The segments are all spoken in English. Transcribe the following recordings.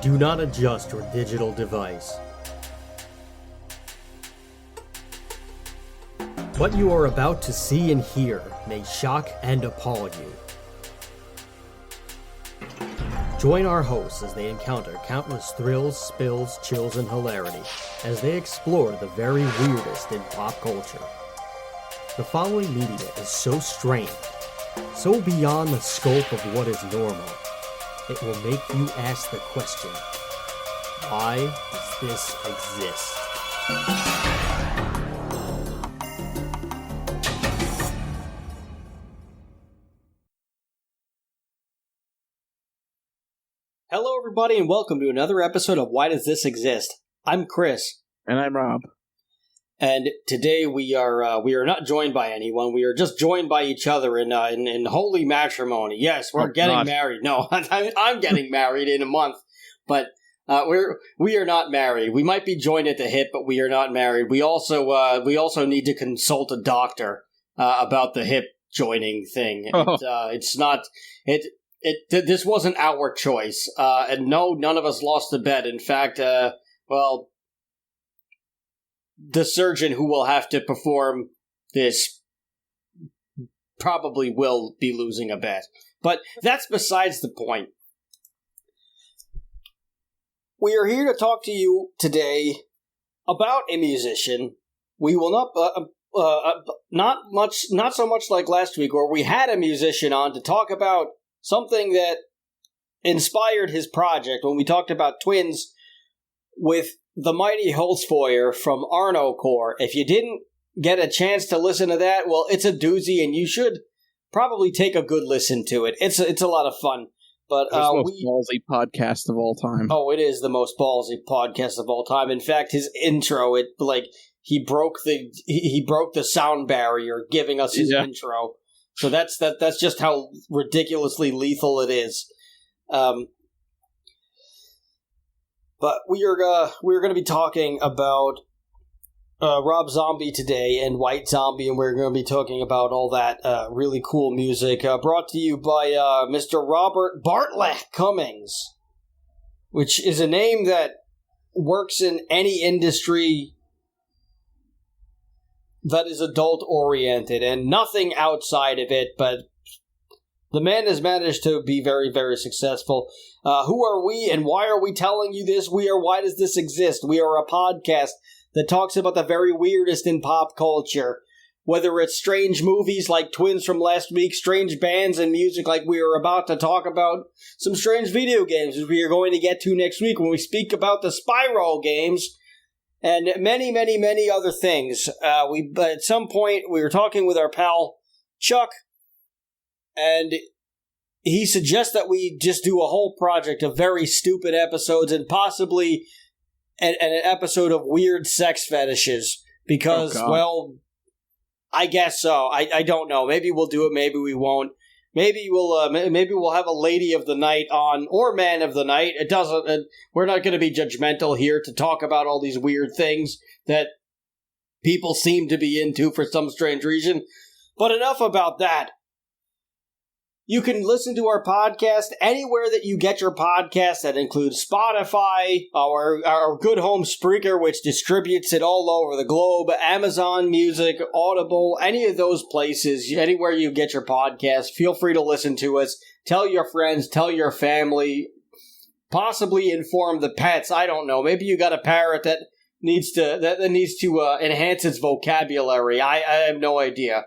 Do not adjust your digital device. What you are about to see and hear may shock and appall you. Join our hosts as they encounter countless thrills, spills, chills, and hilarity as they explore the very weirdest in pop culture. The following media is so strange, so beyond the scope of what is normal, it will make you ask the question, why does this exist? Hello everybody and welcome to another episode of Why Does This Exist? I'm Chris. And I'm Rob. And today we are not joined by anyone. We are just joined by each other in holy matrimony. Yes, we're getting married. No, I'm getting married in a month, but we are not married. We might be joined at the hip, but we are not married. We also need to consult a doctor about the hip joining thing. Oh. This wasn't our choice, and no, none of us lost the bet. In fact, the surgeon who will have to perform this probably will be losing a bet. But that's besides the point. We are here to talk to you today about a musician. We will not so much like last week where we had a musician on to talk about something that inspired his project when we talked about Twins with the mighty Holtzfeuer from Arno Core. If you didn't get a chance to listen to that, well, it's a doozy, and you should probably take a good listen to it. It's a lot of fun. But it's the most ballsy podcast of all time. Oh, it is the most ballsy podcast of all time. In fact, his intro, he broke the sound barrier giving us his intro. So that's just how ridiculously lethal it is. But we are going to be talking about Rob Zombie today and White Zombie, and we're going to be talking about all that really cool music brought to you by Mr. Robert Bartlett Cummings, which is a name that works in any industry that is adult-oriented and nothing outside of it, but the man has managed to be very, very successful. Who are we and why are we telling you this? We are Why Does This Exist? We are a podcast that talks about the very weirdest in pop culture. Whether it's strange movies like Twins from last week, strange bands and music like we are about to talk about, some strange video games as we are going to get to next week when we speak about the Spyro games, and many, many, many other things. But at some point, we were talking with our pal Chuck, and he suggests that we just do a whole project of very stupid episodes and possibly an episode of weird sex fetishes. Because, I guess so. I don't know. Maybe we'll do it. Maybe we won't. Maybe we'll have a lady of the night on, or man of the night. It doesn't. We're not going to be judgmental here to talk about all these weird things that people seem to be into for some strange reason. But enough about that. You can listen to our podcast anywhere that you get your podcast. That includes Spotify, our good home Spreaker, which distributes it all over the globe, Amazon Music, Audible, any of those places, anywhere you get your podcast. Feel free to listen to us. Tell your friends, tell your family, possibly inform the pets. I don't know. Maybe you got a parrot that needs to enhance its vocabulary. I have no idea.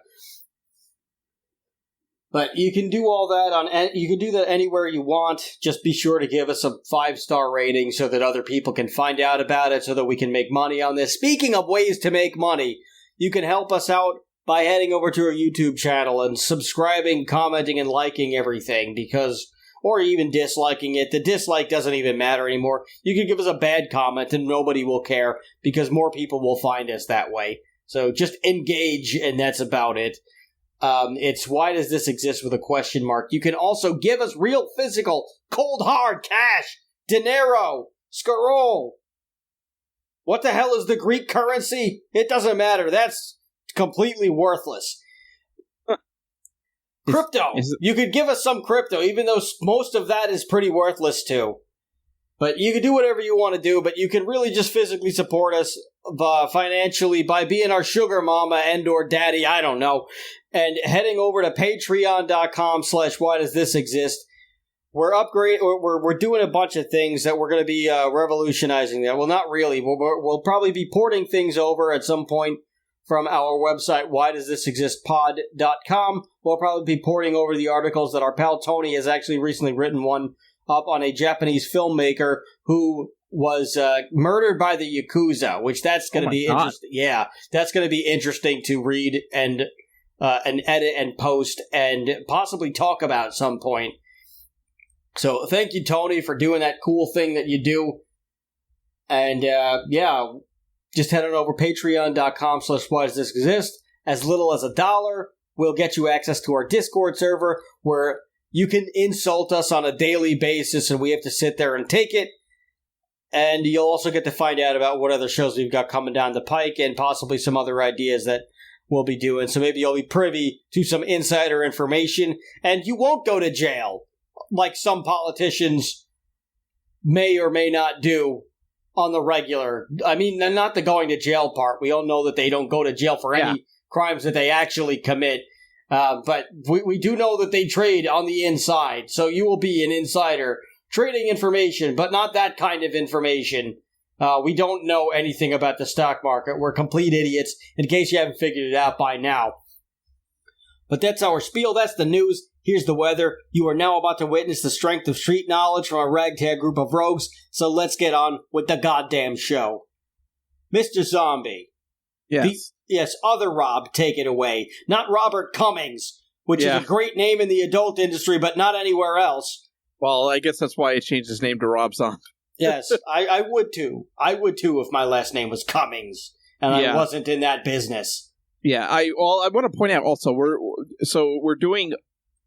But you can do all that you can do that anywhere you want. Just be sure to give us a 5-star rating so that other people can find out about it so that we can make money on this. Speaking of ways to make money, you can help us out by heading over to our YouTube channel and subscribing, commenting, and liking everything or even disliking it. The dislike doesn't even matter anymore. You can give us a bad comment and nobody will care because more people will find us that way. So just engage and that's about it. It's Why Does This Exist with a question mark. You can also give us real physical, cold hard cash, dinero, scarol. What the hell is the Greek currency? It doesn't matter. That's completely worthless. Crypto. You could give us some crypto, even though most of that is pretty worthless too. But you can do whatever you want to do, but you can really just physically support us financially by being our sugar mama and or daddy, I don't know, and heading over to patreon.com/whydoesthisexist. We're doing a bunch of things that we're going to be revolutionizing that. Well, not really. We'll probably be porting things over at some point from our website, whydoesthisexistpod.com. We'll probably be porting over the articles that our pal Tony has actually recently written one up on a Japanese filmmaker who was murdered by the Yakuza, which that's going to be interesting. Yeah, that's going to be interesting to read and edit and post and possibly talk about at some point. So thank you, Tony, for doing that cool thing that you do. And just head on over patreon.com/whydoesthisexist. As little as $1 will get you access to our Discord server where you can insult us on a daily basis, and we have to sit there and take it. And you'll also get to find out about what other shows we've got coming down the pike and possibly some other ideas that we'll be doing. So maybe you'll be privy to some insider information, and you won't go to jail like some politicians may or may not do on the regular. I mean, not the going to jail part. We all know that they don't go to jail for any crimes that they actually commit. But we do know that they trade on the inside, so you will be an insider trading information, but not that kind of information. We don't know anything about the stock market. We're complete idiots, in case you haven't figured it out by now. But that's our spiel. That's the news. Here's the weather. You are now about to witness the strength of street knowledge from a ragtag group of rogues, so let's get on with the goddamn show. Mr. Zombie. Yes. Yes, other Rob, take it away. Not Robert Cummings, which is a great name in the adult industry, but not anywhere else. Well, I guess that's why he changed his name to Rob Zombie. Yes, I would too. I would too if my last name was Cummings and I wasn't in that business. Yeah, I want to point out also we're doing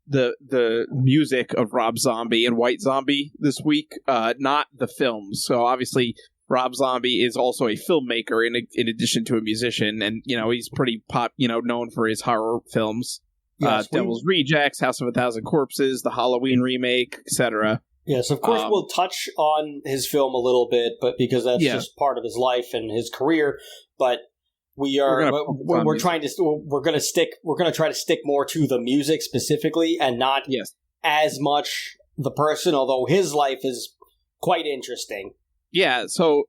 the music of Rob Zombie and White Zombie this week, not the films. So obviously Rob Zombie is also a filmmaker in addition to a musician, and he's pretty known for his horror films. Yes, Devil's Rejects, House of a Thousand Corpses, the Halloween remake, etc. Yes, of course we'll touch on his film a little bit, but because that's just part of his life and his career. But we're going to try to stick more to the music specifically, and not as much the person. Although his life is quite interesting. Yeah, so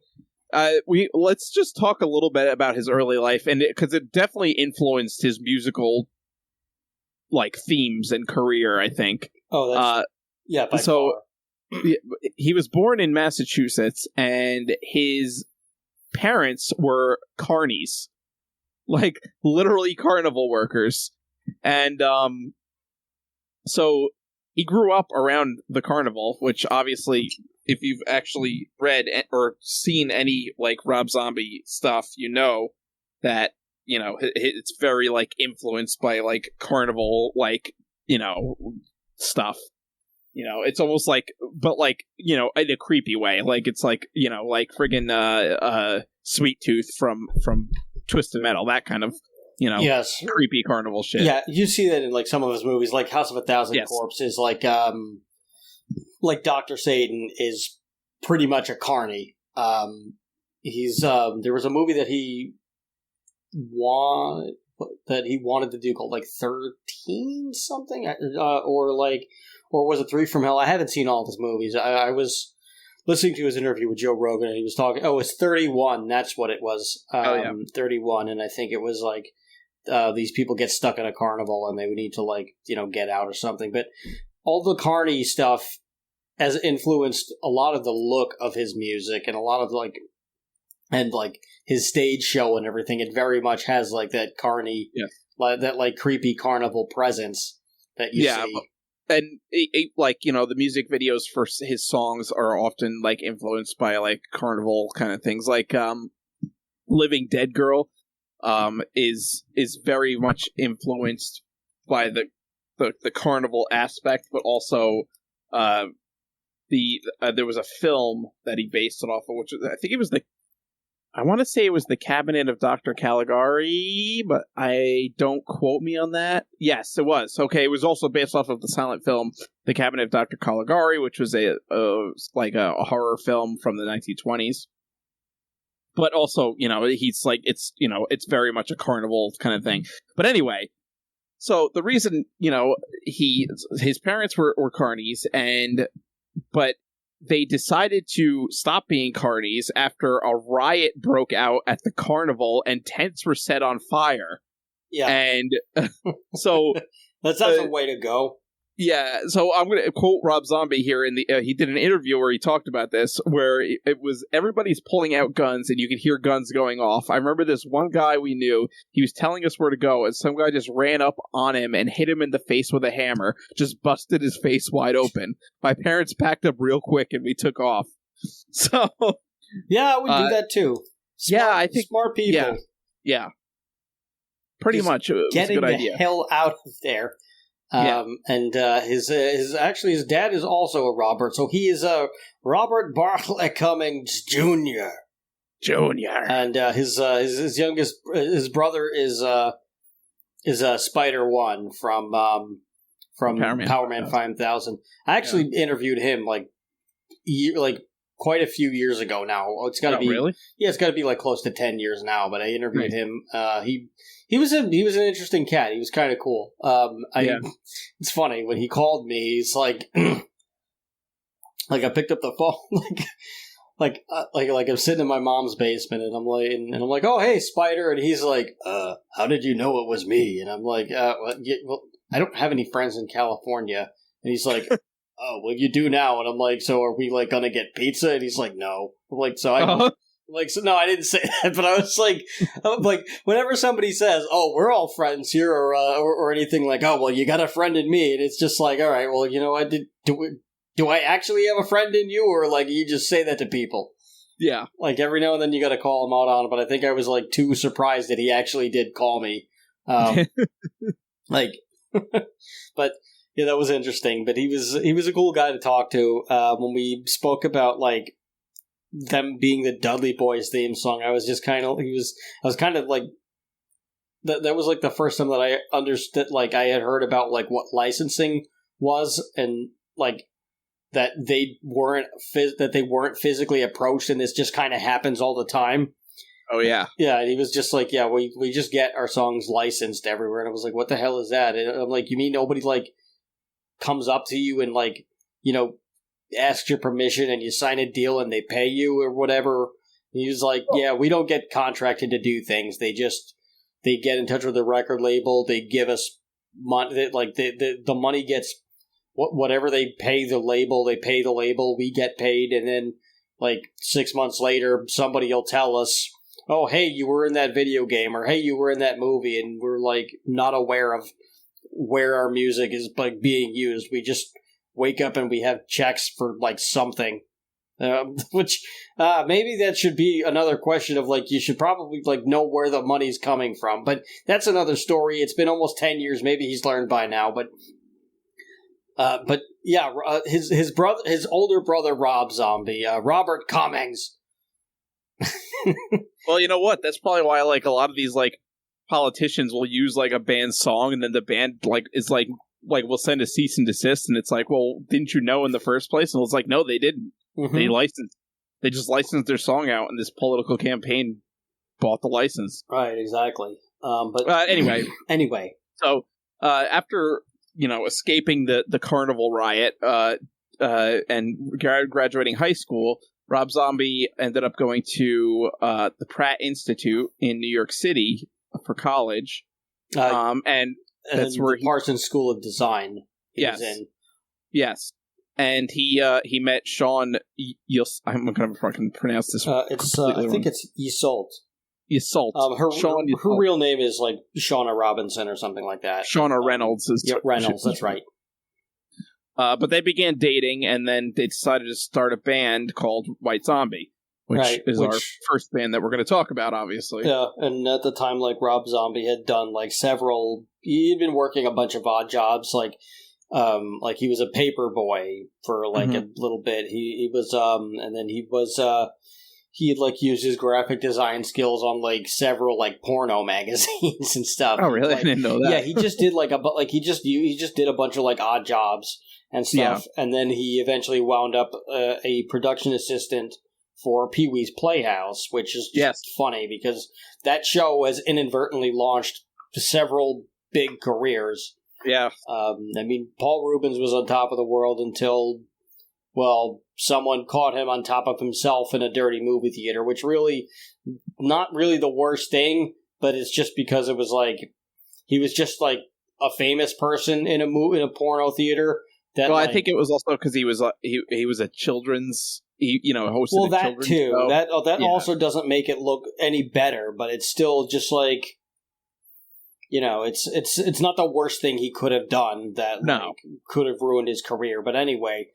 let's just talk a little bit about his early life, and because it definitely influenced his musical themes and career, I think. Oh, that's by far. He was born in Massachusetts, and his parents were carnies, literally carnival workers, and so he grew up around the carnival, which obviously, if you've actually read or seen any Rob Zombie stuff, that it's very influenced by carnival stuff. It's almost but in a creepy way. It's friggin' Sweet Tooth from Twisted Metal, that kind of creepy carnival shit. Yeah, you see that in some of his movies, like House of a Thousand Corpses, Dr. Satan is pretty much a carny. He's there was a movie that he wanted to do called 13 something, or was it 3 from Hell? I haven't seen all of his movies. I was listening to his interview with Joe Rogan, and he was talking. Oh, it's 31. That's what it was. 31, and I think it was these people get stuck in a carnival and they would need to get out or something. But all the carny stuff has influenced a lot of the look of his music and a lot of his stage show and everything. It very much has that carny, that creepy carnival presence that you see. And the music videos for his songs are often influenced by carnival kind of things. Living Dead Girl is very much influenced by the carnival aspect, but also there was a film that he based it off of, which I think it was I want to say it was The Cabinet of Dr. Caligari, but I don't quote me on that. Yes, it was. Okay, it was also based off of the silent film The Cabinet of Dr. Caligari, which was a horror film from the 1920s. But also, he's like, it's very much a carnival kind of thing. But anyway, so the reason, his parents were carnies, but they decided to stop being carnies after a riot broke out at the carnival and tents were set on fire. Yeah. And so... That's a way to go. Yeah, so I'm going to quote Rob Zombie here. He did an interview where he talked about this, where it was everybody's pulling out guns and you could hear guns going off. I remember this one guy we knew, he was telling us where to go, and some guy just ran up on him and hit him in the face with a hammer, just busted his face wide open. My parents packed up real quick and we took off. So... Yeah, we do that too. I think... Smart people. Yeah. Pretty just much. It was getting a good idea. The hell out of there. And his dad is also a Robert, so he is Robert Bartlett Cummings Jr. And his youngest brother is Spider One from Power Man 5000. I actually interviewed him quite a few years ago now. It's got to be really? Yeah, it's got to be like close to 10 years now. But I interviewed him. He was an interesting cat. He was kind of cool. It's funny when he called me. He's like, like I picked up the phone, like I'm sitting in my mom's basement, and I'm like, oh hey Spider, and he's like, how did you know it was me? And I'm like, well, I don't have any friends in California, and he's like. Oh, well, you do now. And I'm like, so are we, like, gonna get pizza? And he's like, no. I'm like, so I'm like, so no, I didn't say that. But I was like, whenever somebody says, oh, we're all friends here, or anything like, oh, well, you got a friend in me. And it's just like, all right, well, do I actually have a friend in you? Or, like, you just say that to people? Yeah. Like, every now and then you gotta call him out on it. But I think I was, like, too surprised that he actually did call me. But... Yeah, that was interesting, but he was a cool guy to talk to. When we spoke about like them being the Dudley Boys theme song, I was just kind of like that was like the first time that I understood, like I had heard about like what licensing was, and like that they weren't physically approached, and this just kind of happens all the time. Oh yeah, yeah. And he was just like, yeah, we just get our songs licensed everywhere, and I was like, what the hell is that? And I'm like, you mean nobody like comes up to you and like, asks your permission and you sign a deal and they pay you or whatever? And he was like, yeah, we don't get contracted to do things. They get in touch with the record label. They give us money. Like the money gets whatever they pay the label. They pay the label. We get paid. And then like 6 months later, somebody will tell us, oh, hey, you were in that video game, or hey, you were in that movie. And we're like not aware of where our music is like being used. We just wake up and we have checks for like something, which maybe that should be another question of like, you should probably like know where the money's coming from, but that's another story. It's been almost 10 years. Maybe he's learned by now, but yeah, his older brother, Rob Zombie, Robert Cummings. Well, you know what? That's probably why like a lot of these like politicians will use like a band song, and then the band like is like will send a cease and desist, and it's like, well, didn't you know in the first place? And it's like, no, they didn't. Mm-hmm. They just licensed their song out, and this political campaign bought the license. Right, exactly. But anyway. So after escaping the carnival riot and graduating high school, Rob Zombie ended up going to the Pratt Institute in New York City for college, and that's where Parsons School of Design. Yes, yes, and he met Sean. I'm going to fucking pronounce this. I think it's Isolt. Her real name is like Shauna Robinson or something like that. Shauna Reynolds is Reynolds. That's right. But they began dating, and then they decided to start a band called White Zombie. Which is our first band that we're going to talk about, obviously. Yeah, and at the time, like, Rob Zombie had done, like, he'd been working a bunch of odd jobs, like he was a paper boy for, like, a little bit. He was, and then he was, he had like used his graphic design skills on like several like porno magazines and stuff. Oh, really? Like, I didn't know that. Yeah, he just did like he just did a bunch of like odd jobs and stuff, and then he eventually wound up a production assistant for Pee-wee's Playhouse, which is just funny because that show has inadvertently launched several big careers. Yeah. I mean, Paul Reubens was on top of the world until, well, someone caught him on top of himself in a dirty movie theater, which really, not really the worst thing, but it's just because it was like, he was just like a famous person in a porno theater. That, well, I think it was also because he was a children's, hosted. Well, a that children's too. show. That also doesn't make it look any better, but it's still just like, it's not the worst thing he could have done that could have ruined his career. But anyway,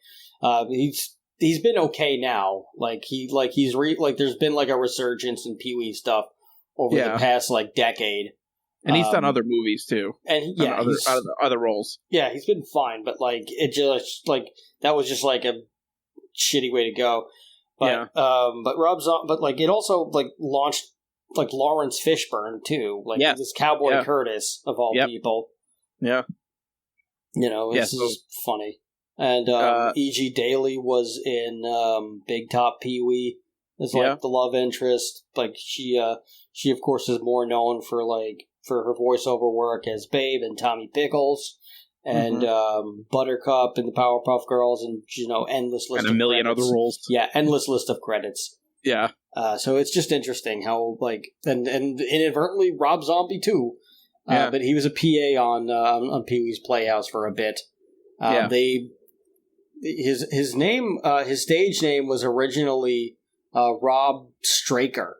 he's been okay now. There's been like a resurgence in Pee-wee stuff over the past like decade. And he's done other movies too, and other roles. Yeah, he's been fine, but like it just like that was just like a shitty way to go. But but Rob Zombie, but like it also like launched like Lawrence Fishburne too, like this Cowboy Curtis of all people. Yeah, this is funny. And E.G. Daily was in Big Top Pee-wee as like the love interest. Like she of course is more known for her voiceover work as Babe and Tommy Pickles and Buttercup and the Powerpuff Girls and endless list and a million credits. other roles. Yeah, endless list of credits. Yeah. So it's just interesting how and inadvertently Rob Zombie too. But he was a PA on Pee-wee's Playhouse for a bit. His name, his stage name was originally Rob Straker.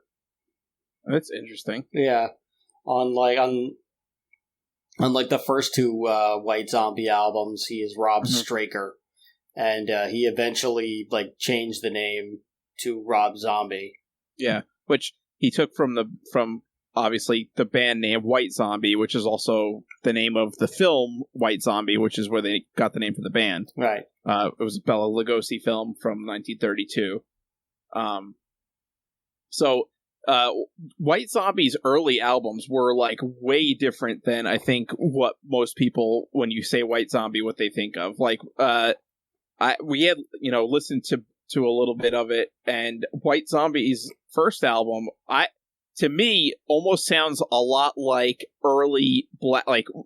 That's interesting. Yeah, on the first two White Zombie albums, he is Rob Straker, and he eventually changed the name to Rob Zombie. Yeah, which he took from obviously the band name White Zombie, which is also the name of the film White Zombie, which is where they got the name for the band. Right. It was a Bela Lugosi film from 1932. White Zombie's early albums were way different than I think what most people, when you say White Zombie, what they think of. We had listened to a little bit of it, and White Zombie's first album, to me, almost sounds a lot like early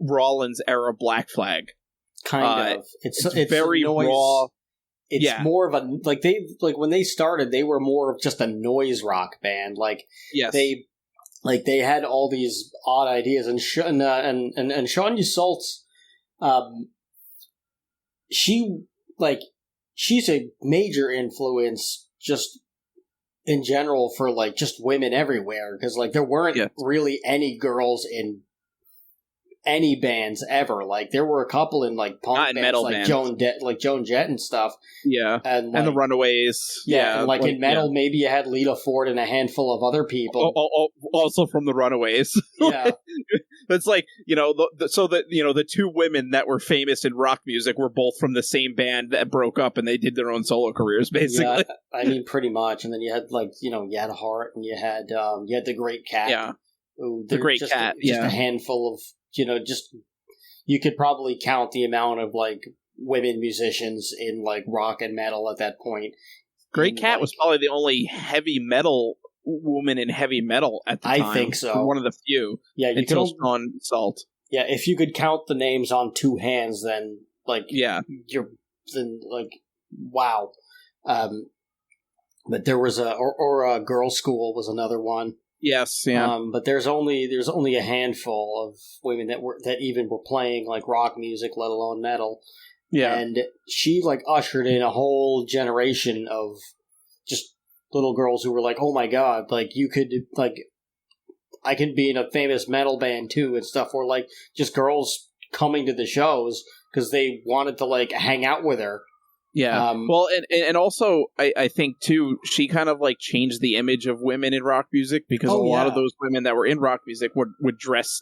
Rollins era Black Flag. Kind of. It's very raw. It's more of a when they started, they were more of just a noise rock band. They had all these odd ideas, and Shawn Schultz, she's a major influence just in general for just women everywhere, because there weren't really any girls in any bands ever. There were a couple in punk bands, metal bands. Joan Jett and stuff. Yeah, and the Runaways. Yeah, and in metal, maybe you had Lita Ford and a handful of other people. Also from the Runaways. Yeah, it's the two women that were famous in rock music were both from the same band that broke up, and they did their own solo careers, basically. Yeah, I mean, pretty much. And then you had you had Heart, and you had the Great Cat. Yeah, the Great Cat. Just a handful of. Just you could probably count the amount of women musicians in rock and metal at that point. Great Cat was probably the only heavy metal woman in heavy metal at the time. I think so. One of the few. Yeah, until Shawn Salt. Yeah, if you could count the names on two hands, then wow. But there was a Girls' School was another one. Yes, yeah. But there's only a handful of women that even were playing rock music, let alone metal. Yeah, and she ushered in a whole generation of just little girls who were oh my god, you could I can be in a famous metal band too and stuff. Or just girls coming to the shows because they wanted to hang out with her. Yeah. Well, and also, I think, too, she kind of, changed the image of women in rock music, because a lot of those women that were in rock music would dress,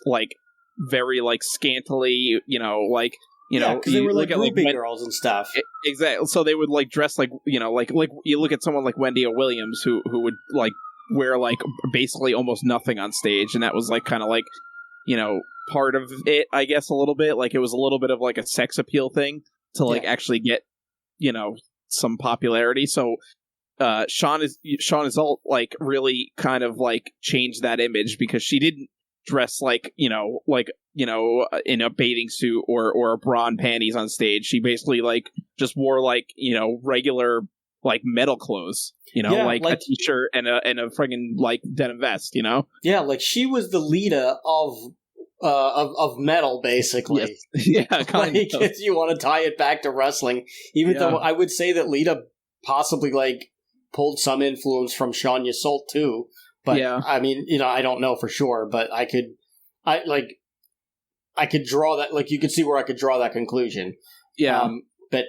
very, scantily, because they were like look at, groupie girls and stuff. Exactly. So they would like dress like like you look at someone like Wendy O. Williams who would like wear like basically almost nothing on stage, and that was like kind of like part of it, I guess, a little bit. Like it was a little bit of like a sex appeal thing to like actually get some popularity. So Sean is all like really kind of like changed that image because she didn't dress like in a bathing suit or a bra and panties on stage. She basically like just wore like regular like metal clothes, like a t-shirt and a friggin' like denim vest, Yeah, like she was the leader of metal, basically. Yes. Yeah, kind of. If you want to tie it back to wrestling, even though I would say that Lita possibly like pulled some influence from Sonya Salt too. But I mean, I don't know for sure, but I could draw that. Like you could see where I could draw that conclusion. Yeah. But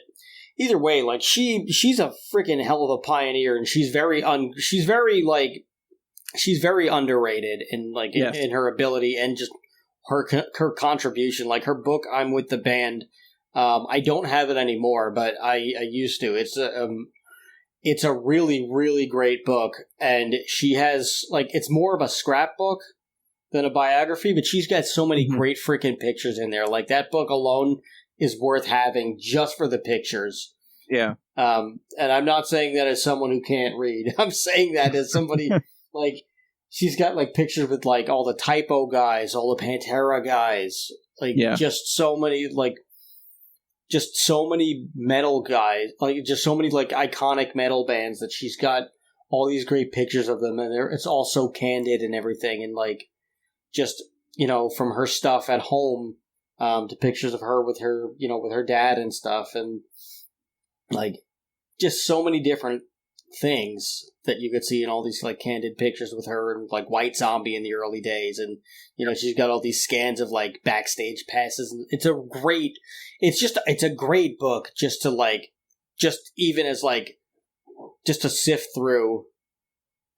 either way, like she's a freaking hell of a pioneer, and she's very underrated in in her ability and just her contribution. Like her book, I'm with the band. I don't have it anymore, but I used to. It's a really, really great book, and she has, it's more of a scrapbook than a biography, but she's got so many great freaking pictures in there. Like, that book alone is worth having just for the pictures. Yeah. And I'm not saying that as someone who can't read. I'm saying that as somebody, she's got, pictures with, all the Typo guys, all the Pantera guys, just so many, just so many metal guys, just so many iconic metal bands that she's got all these great pictures of them, and it's all so candid and everything, and just from her stuff at home to pictures of her with her with her dad and stuff, and just so many different things that you could see in all these candid pictures with her and White Zombie in the early days, and she's got all these scans of backstage passes, and it's a great book just to just to sift through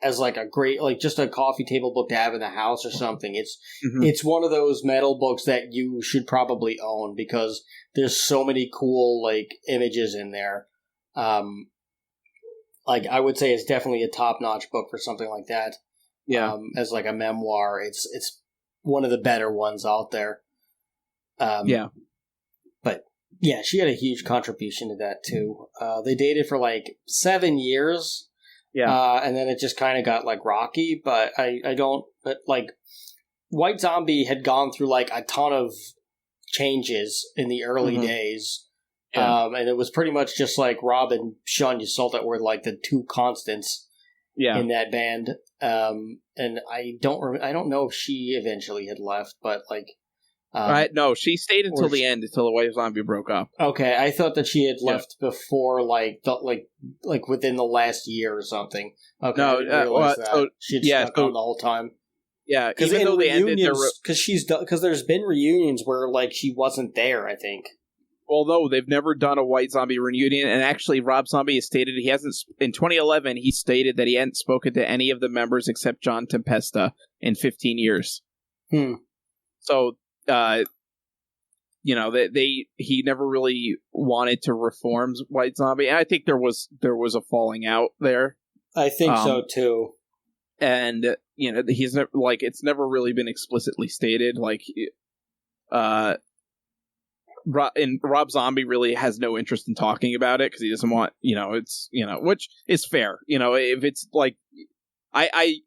as a great just a coffee table book to have in the house or something. It's one of those metal books that you should probably own because there's so many cool images in there. I would say it's definitely a top-notch book for something like that. Yeah. As a memoir, it's one of the better ones out there. Yeah. But yeah, she had a huge contribution to that too. They dated for 7 years. Yeah. And then it just kind of got rocky, but White Zombie had gone through a ton of changes in the early days. Yeah. And it was pretty much just Rob and Sonya Salt that were the two constants in that band. And I don't know if she eventually had left, but no, she stayed until the end, until the White Zombie broke up. Okay, I thought that she had left before within the last year or something. Okay, no, I didn't realize that. She'd stuck on the whole time. Yeah, even though they ended because there's been reunions where she wasn't there, I think. Although they've never done a White Zombie reunion, and actually Rob Zombie has stated he hasn't. In 2011, he stated that he hadn't spoken to any of the members except John Tempesta in 15 years. So, he never really wanted to reform White Zombie, and I think there was a falling out there. I think so too. And he's never it's never really been explicitly stated. Rob Zombie really has no interest in talking about it because he doesn't want, which is fair. If it's I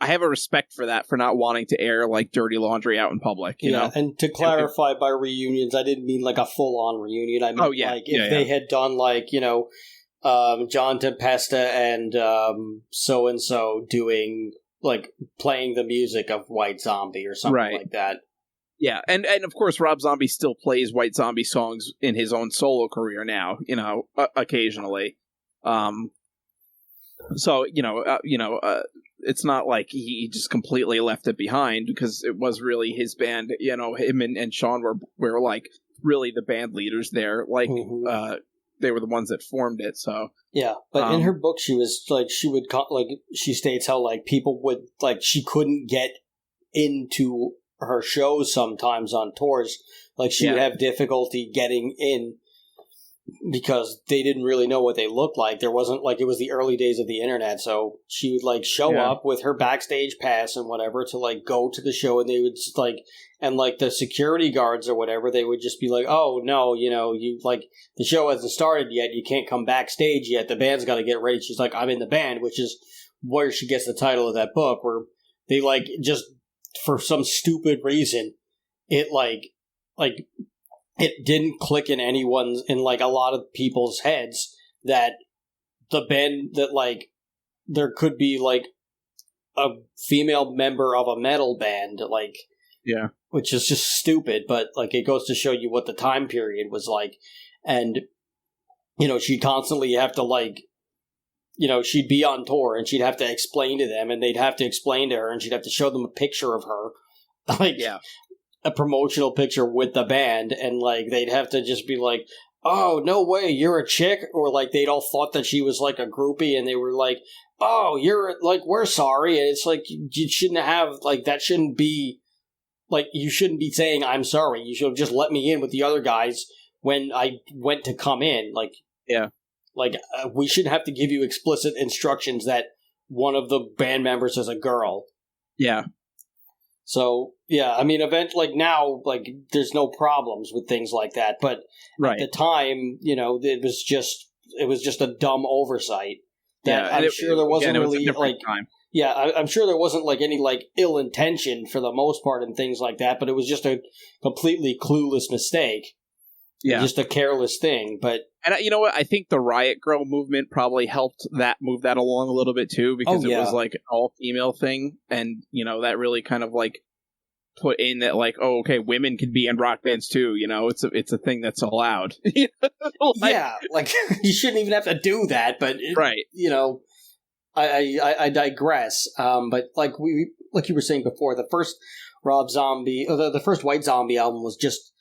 have a respect for that, for not wanting to air dirty laundry out in public. You know? And to clarify, by reunions, I didn't mean a full on reunion. I mean, if they had done John Tempesta and so and so doing playing the music of White Zombie or something like that. Yeah, and of course Rob Zombie still plays White Zombie songs in his own solo career now, occasionally. So it's not like he just completely left it behind, because it was really his band. Him and Sean were really the band leaders there. They were the ones that formed it. So yeah, but in her book, she was she states how people would she couldn't get into her shows sometimes on tours. Like, she would have difficulty getting in because they didn't really know what they looked like. There wasn't, like, it was the early days of the internet, so she would, like, show up with her backstage pass and whatever to, like, go to the show, and they would just, like, and, like, the security guards or whatever, they would just be like, oh, no, you know, you, like, the show hasn't started yet, you can't come backstage yet, the band's got to get ready. She's like, I'm in the band, which is where she gets the title of that book, where they, like, just, for some stupid reason, it, like, it didn't click in like, a lot of people's heads that the band, that, like, there could be, like, a female member of a metal band, like, which is just stupid, but, like, it goes to show you what the time period was like. And, you know, she'd constantly have to, like, you know, she'd be on tour and she'd have to explain to them, and they'd have to explain to her, and she'd have to show them a picture of her, like, a promotional picture with the band, and, like, they'd have to just be like, oh, no way, you're a chick? Or, like, they'd all thought that she was, like, a groupie, and they were like, oh, you're, like, we're sorry. And it's like, you shouldn't have, like, that shouldn't be, like, you shouldn't be saying I'm sorry. You should have just let me in with the other guys when I went to come in. Like, like, we shouldn't have to give you explicit instructions that one of the band members is a girl. So, I mean, like, now, like, there's no problems with things like that. But at the time, you know, it was just a dumb oversight. That I'm sure there wasn't really, like, time. I'm sure there wasn't, like, any, like, ill intention for the most part and things like that, but it was just a completely clueless mistake. Just a careless thing. But, and you know what? I think the Riot Grrrl movement probably helped move that along a little bit too, because it was, like, an all-female thing, and, you know, that really kind of, like, put in that, like, oh, okay, women can be in rock bands too, you know, it's a thing that's allowed. Like, you shouldn't even have to do that, but you know, I digress. But like you were saying before, the first Rob Zombie, or the first White Zombie album was just,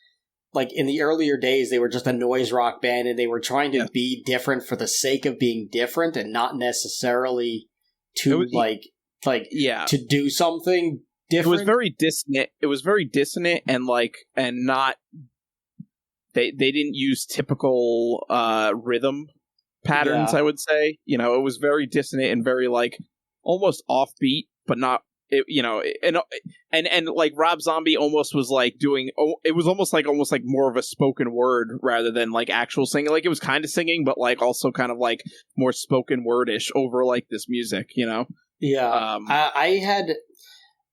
like, in the earlier days, they were just a noise rock band, and they were trying to be different for the sake of being different, and not necessarily to to do something different. It was very dissonant, and, like, and not, they didn't use typical rhythm patterns, I would say. You know, it was very dissonant and very, like, almost offbeat, but not, you know, and like, Rob Zombie almost was, like, doing, it was almost like more of a spoken word rather than, like, actual singing. Like, it was kind of singing, but, like, also kind of, like, more spoken wordish over, like, this music, you know?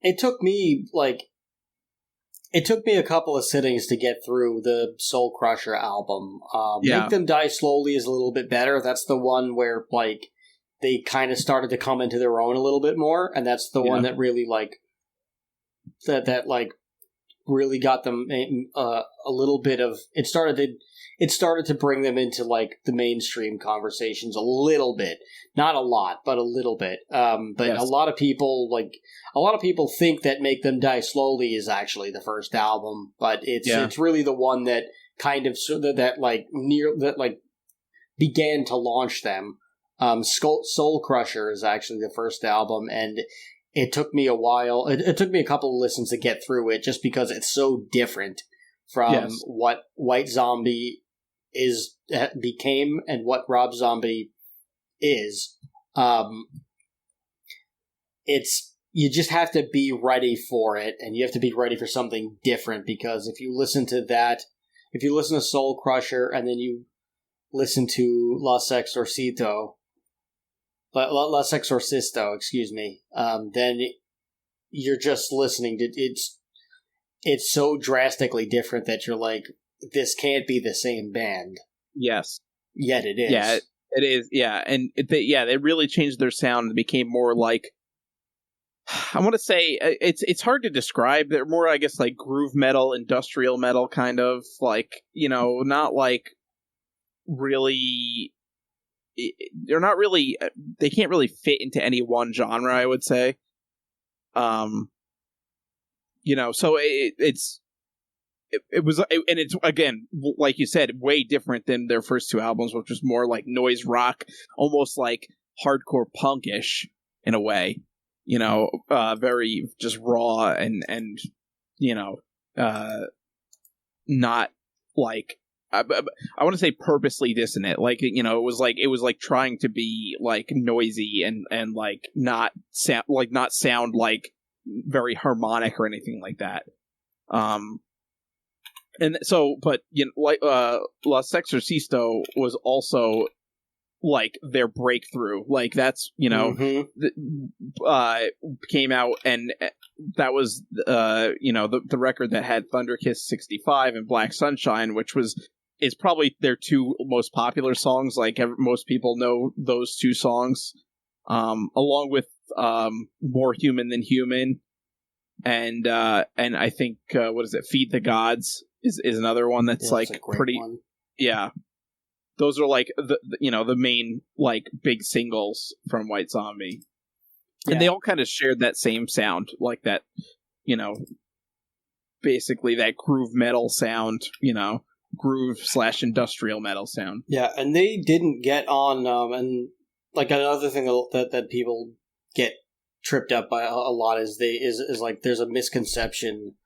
It took me a couple of sittings to get through the Soul Crusher album. Make Them Die Slowly is a little bit better. That's the one where, like, they kind of started to come into their own a little bit more, and that's the one that really, like, that like, really got them a little bit of, it started to bring them into, like, the mainstream conversations a little bit. Not a lot, but a little bit. But a lot of people think that Make Them Die Slowly is actually the first album, but it's really the one that kind of, began to launch them. Soul Crusher is actually the first album, and it took me a while. It took me a couple of listens to get through it, just because it's so different from what White Zombie became and what Rob Zombie is. You just have to be ready for it, and you have to be ready for something different, because if you listen to Soul Crusher and then you listen to Las Exorcisto, excuse me, then you're just listening to it's so drastically different that you're like, this can't be the same band. Yes. Yet it is. Yeah, it is. Yeah, and they really changed their sound and became more like, I want to say, it's hard to describe. They're more, I guess, like groove metal, industrial metal, kind of, like, you know, not like really. They're not really. They can't really fit into any one genre, I would say. You know, so it was, and it's, again, like you said, way different than their first two albums, which was more like noise rock, almost like hardcore punkish in a way. You know, very just raw and not like I want to say purposely dissonant. Like, it was like trying to be like noisy and like not sound like very harmonic or anything like that. And so, but like Los Exorcisto was also like their breakthrough. Like that's came out, and that was the record that had Thunderkiss 65 and Black Sunshine, which is probably their two most popular songs. Like most people know those two songs, along with More Human Than Human, and I think what is it? Feed the Gods is another one that's like pretty one. Yeah. Those are like the main like big singles from White Zombie, and they all kind of shared that same sound, like that, basically that groove metal sound, groove/industrial metal sound. Yeah, and they didn't get on, and like another thing that people get tripped up by a lot is like there's a misconception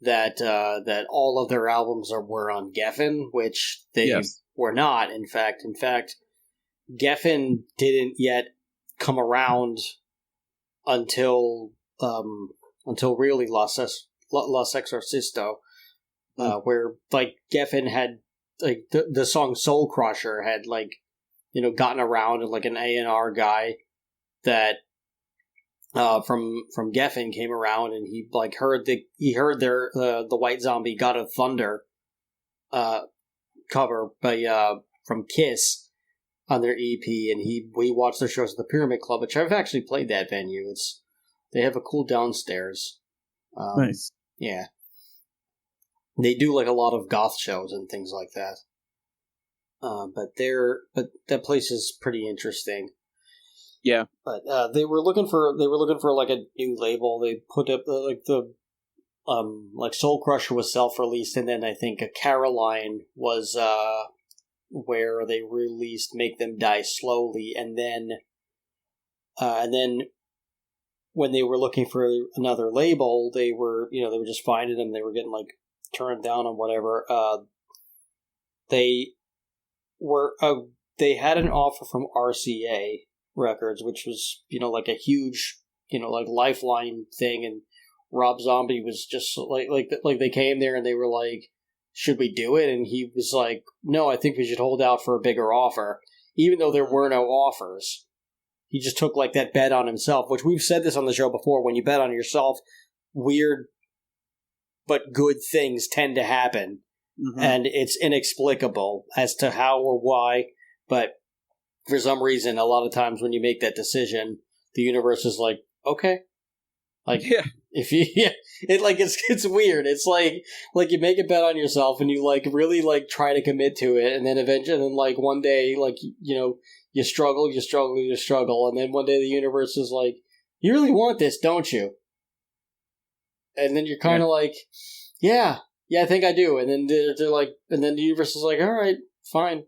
that all of their albums were on Geffen, which they were not. In fact, Geffen didn't yet come around until really Los Exorcisto, where like Geffen had like the song Soul Crusher had like gotten around, and like an A&R guy that from Geffen came around, and he like heard their the White Zombie God of Thunder cover by from Kiss on their EP, and we watched their shows at the Pyramid Club, which I've actually played that venue. They have a cool downstairs. Nice. Yeah. They do like a lot of goth shows and things like that. But that place is pretty interesting. Yeah. But they were looking for like a new label. They put up like Soul Crusher was self-released, and then I think a Caroline was where they released Make Them Die Slowly, and then when they were looking for another label, they were just finding them. They were getting like turned down on whatever. They had an offer from RCA Records, which was like a huge like lifeline thing, and Rob Zombie was just like they came there and they were like, should we do it? And he was like, no, I think we should hold out for a bigger offer, even though there were no offers. He just took like that bet on himself, which we've said this on the show before. When you bet on yourself, weird but good things tend to happen, and it's inexplicable as to how or why, but for some reason, a lot of times when you make that decision, the universe is like, okay. Like, if you, it's weird. It's like you make a bet on yourself and you like really like try to commit to it, and then eventually, and then like one day, like, you struggle, and then one day the universe is like, you really want this, don't you? And then you're kind of like, yeah, I think I do. And then they're like, and then the universe is like, all right, fine.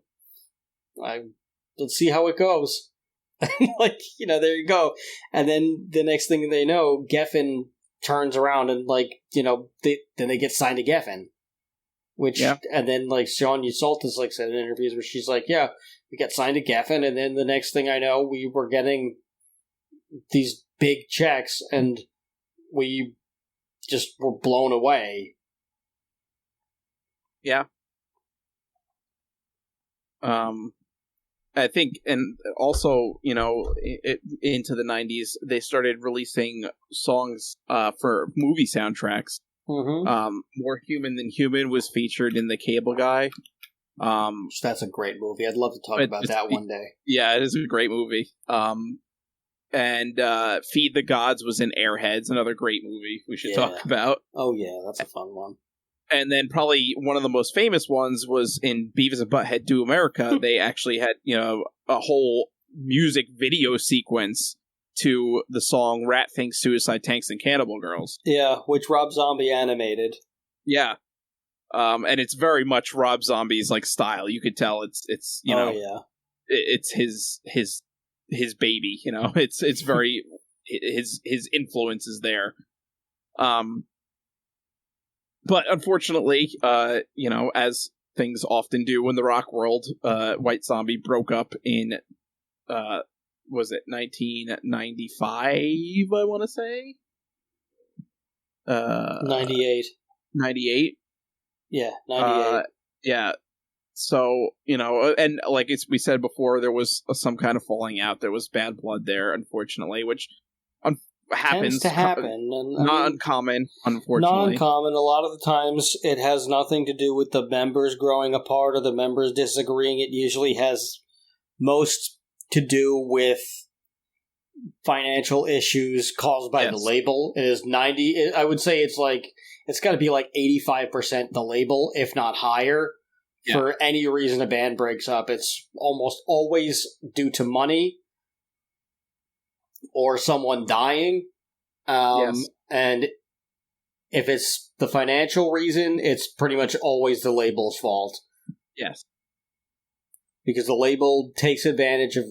Let's see how it goes. Like, there you go. And then the next thing they know, Geffen turns around and like, they get signed to Geffen. And then like Sean Ysaltis like said in interviews where she's like, yeah, we got signed to Geffen, and then the next thing I know, we were getting these big checks, and we just were blown away. Yeah. I think, and also, into the 90s, they started releasing songs for movie soundtracks. More Human Than Human was featured in The Cable Guy. That's a great movie. I'd love to talk about that one day. Yeah, it is a great movie. And Feed the Gods was in Airheads, another great movie we should talk about. Oh, yeah, that's a fun one. And then probably one of the most famous ones was in Beavis and Butthead Do America. They actually had, a whole music video sequence to the song Rat Things, Suicide Tanks, and Cannibal Girls. Yeah, which Rob Zombie animated. Yeah. And it's very much Rob Zombie's like style. You could tell it's it's his baby, It's very his influence is there. But unfortunately, as things often do in the rock world, White Zombie broke up in, was it 1995, I want to say? 98. 98? Yeah, 98. Yeah. So, and like we said before, there was some kind of falling out. There was bad blood there, unfortunately, which happens. Tends to happen. And, uncommon, unfortunately. Not uncommon. A lot of the times it has nothing to do with the members growing apart or the members disagreeing. It usually has most to do with financial issues caused by the label. It is 90. I would say it's got to be like 85% the label, if not higher. Yeah. For any reason a band breaks up, it's almost always due to money or someone dying. And if it's the financial reason, it's pretty much always the label's fault. Yes. Because the label takes advantage of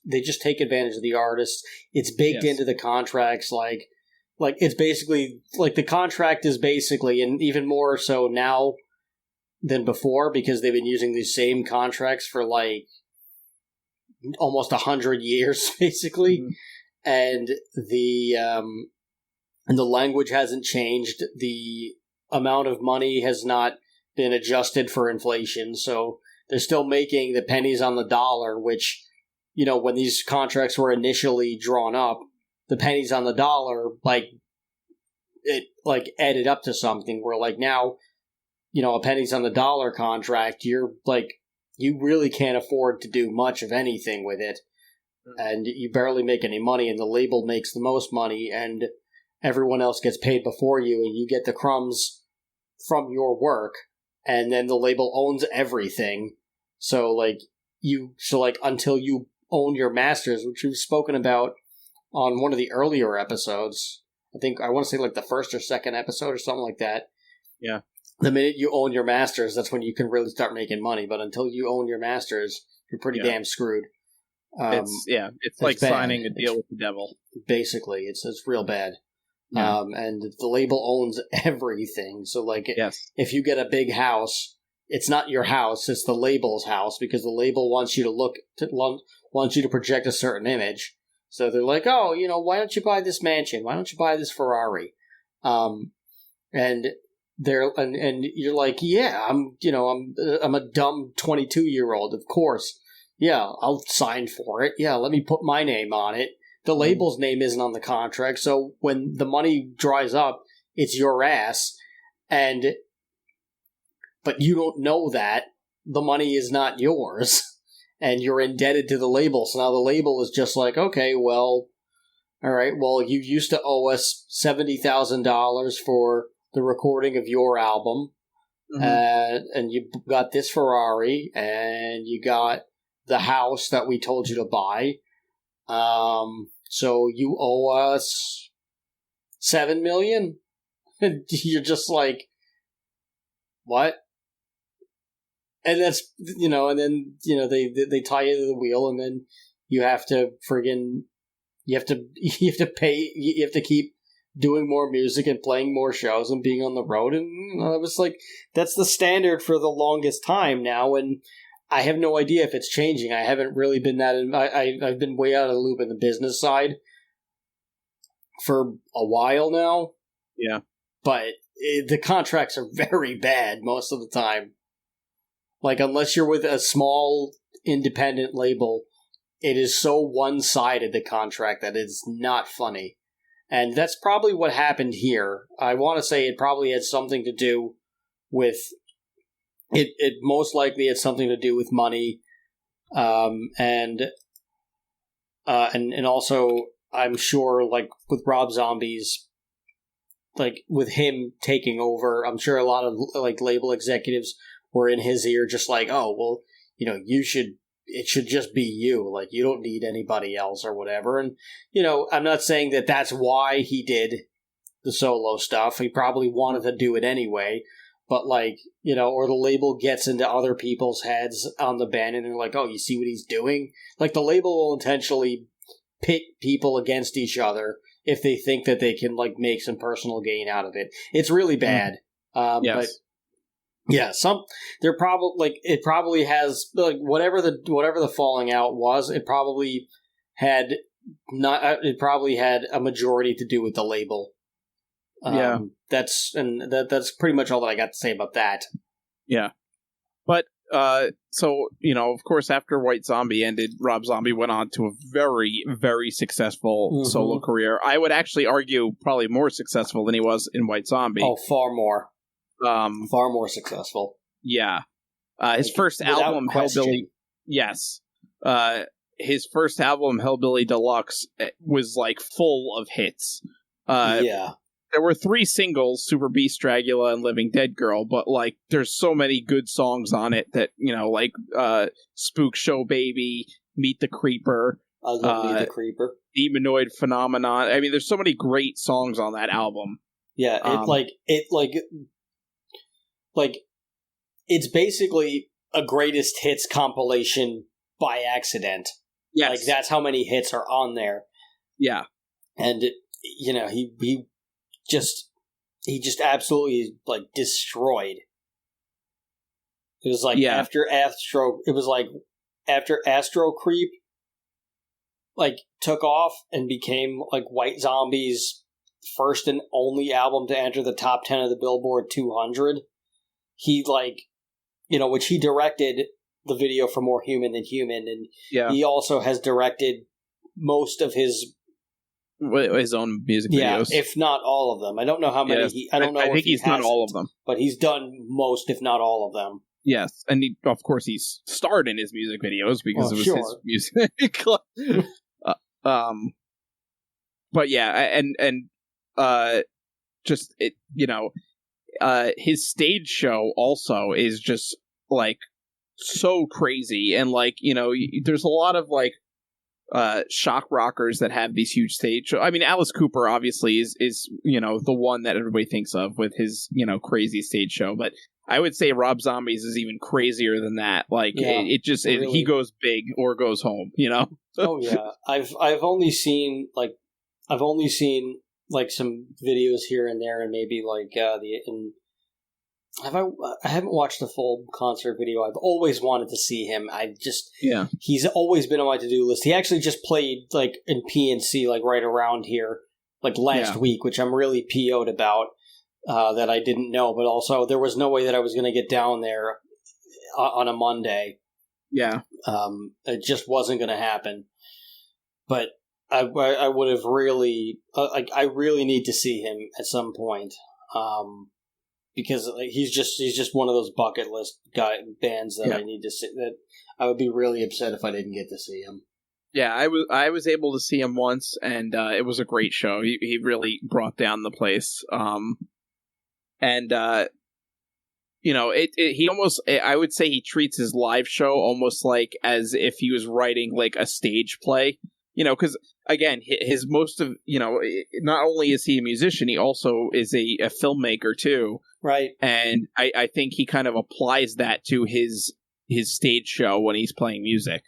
they just take advantage of the artists. It's baked into the contracts, like it's basically, like the contract is basically, and even more so now than before, because they've been using these same contracts for like almost 100 years, basically. Mm-hmm. And the language hasn't changed. The amount of money has not been adjusted for inflation. So they're still making the pennies on the dollar, which, when these contracts were initially drawn up, the pennies on the dollar, it added up to something where, like, now, a pennies on the dollar contract, you're like, you really can't afford to do much of anything with it. And you barely make any money, and the label makes the most money, and everyone else gets paid before you, and you get the crumbs from your work, and then the label owns everything. So, until you own your masters, which we've spoken about on one of the earlier episodes, I want to say like the first or second episode or something like that. Yeah. The minute you own your masters, that's when you can really start making money. But until you own your masters, you're pretty damn screwed. It's like bad. Signing a deal with the devil. Basically, it's real bad. Yeah. And the label owns everything. So, if you get a big house, it's not your house; it's the label's house, because the label wants you wants you to project a certain image. So they're like, oh, why don't you buy this mansion? Why don't you buy this Ferrari? And you're like, yeah, I'm a dumb 22-year-old, of course. Yeah, I'll sign for it. Yeah, let me put my name on it. The label's name isn't on the contract, so when the money dries up, it's your ass. But you don't know that. The money is not yours. And you're indebted to the label. So now the label is just like, okay, well, all right, well, you used to owe us $70,000 for the recording of your album. Mm-hmm. And you got this Ferrari, and you got the house that we told you to buy. So you owe us $7 million? And you're just like, what? And that's, and then, they tie you to the wheel, and then you have to you have to keep doing more music and playing more shows and being on the road. And it was like, that's the standard for the longest time now. And I have no idea if it's changing. I haven't really been I've been way out of the loop in the business side for a while now. Yeah. But the contracts are very bad most of the time. Like, unless you're with a small independent label, it is so one-sided, the contract, that it's not funny. And that's probably what happened here. I want to say it probably had something to do with... It most likely had something to do with money. And also, I'm sure, like, with Rob Zombie's... Like, with him taking over, I'm sure a lot of, like, label executives were in his ear, just like, oh, well, it should just be you. Like, you don't need anybody else or whatever. And, I'm not saying that that's why he did the solo stuff. He probably wanted to do it anyway. But, like, or the label gets into other people's heads on the band, and they're like, oh, you see what he's doing? Like, the label will intentionally pit people against each other if they think that they can like make some personal gain out of it. It's really bad. Yes. But yeah, they're probably like it probably has like whatever the falling out was. It probably had a majority to do with the label. That's pretty much all that I got to say about that. Yeah, but so of course, after White Zombie ended, Rob Zombie went on to a very, very successful solo career. I would actually argue probably more successful than he was in White Zombie. Oh, far more. Far more successful. Yeah. His first album, Hellbilly. Yes. His first album, Hellbilly Deluxe, was like full of hits. There were 3 singles, Super Beast, Dragula, and Living Dead Girl, but like there's so many good songs on it that, like Spook Show Baby, Meet the Creeper. I love Meet the Creeper. Demonoid Phenomenon. I mean, there's so many great songs on that album. Yeah, it's basically a greatest hits compilation by accident. Yes. Like that's how many hits are on there. Yeah. And he just absolutely like destroyed. It was like after Astro Creep like took off and became like White Zombie's first and only album to enter the top 10 of the Billboard 200. He which he directed the video for More Human Than Human, and he also has directed most of his own music videos. Yeah, if not all of them. I don't know how many. Yes. I think he's done all of them, but he's done most, if not all of them. Yes, and of course he's starred in his music videos because it was his music. But yeah, and just it, his stage show also is just like so crazy, and like there's a lot of like shock rockers that have these huge stage shows. I mean, Alice Cooper obviously is the one that everybody thinks of with his crazy stage show, but I would say Rob Zombie's is even crazier than that. Like really. He goes big or goes home. Oh yeah, I've only seen like some videos here and there, and maybe like I haven't watched the full concert video. I've always wanted to see him. He's always been on my to-do list. He actually just played like in PNC like right around here like last week, which I'm really PO'd about that I didn't know. But also there was no way that I was going to get down there on a Monday. Yeah. It just wasn't going to happen. But I would have really I really need to see him at some point. Because he's just one of those bucket list bands that I need to see. That I would be really upset if I didn't get to see him. Yeah, I was able to see him once, and it was a great show. He really brought down the place. He almost, I would say he treats his live show almost like as if he was writing like a stage play. Because again, his most of not only is he a musician, he also is a filmmaker too. Right. And I think he kind of applies that to his stage show when he's playing music.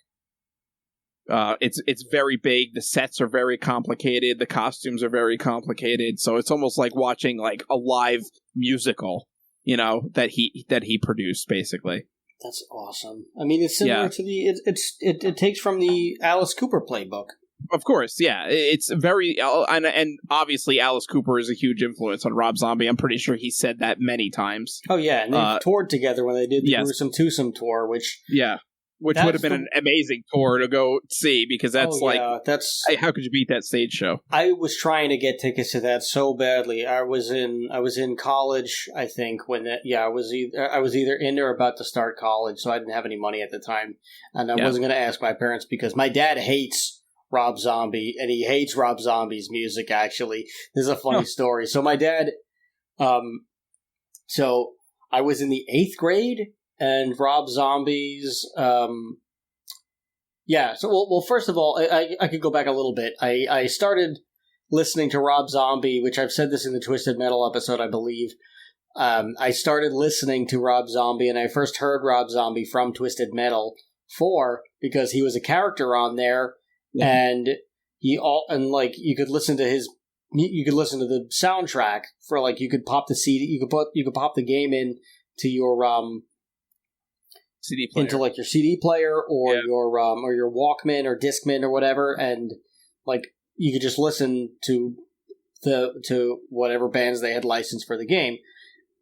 It's very big. The sets are very complicated. The costumes are very complicated. So it's almost like watching like a live musical, that he produced basically. That's awesome. I mean, it's similar to it takes from the Alice Cooper playbook. Of course, yeah. It's very... And obviously Alice Cooper is a huge influence on Rob Zombie. I'm pretty sure he said that many times. Oh, yeah. And they toured together when they did the Gruesome Twosome tour, which... Yeah. Which would have been an amazing tour to go see, because that's how could you beat that stage show? I was trying to get tickets to that so badly. I was in college, I think, when that. Yeah, I was either in or about to start college, so I didn't have any money at the time, and I wasn't going to ask my parents because my dad hates Rob Zombie, and he hates Rob Zombie's music. Actually, this is a funny story. So my dad, so I was in the 8th grade. And Rob Zombie's, So, well, first of all, I could go back a little bit. I started listening to Rob Zombie, which I've said this in the Twisted Metal episode, I believe. I started listening to Rob Zombie, and I first heard Rob Zombie from Twisted Metal 4 because he was a character on there, and you could listen to his you could listen to the soundtrack for like you could pop the CD, you could pop the game in to your CD player. into like your CD player or your Walkman or Discman or whatever, and like you could just listen to whatever bands they had licensed for the game,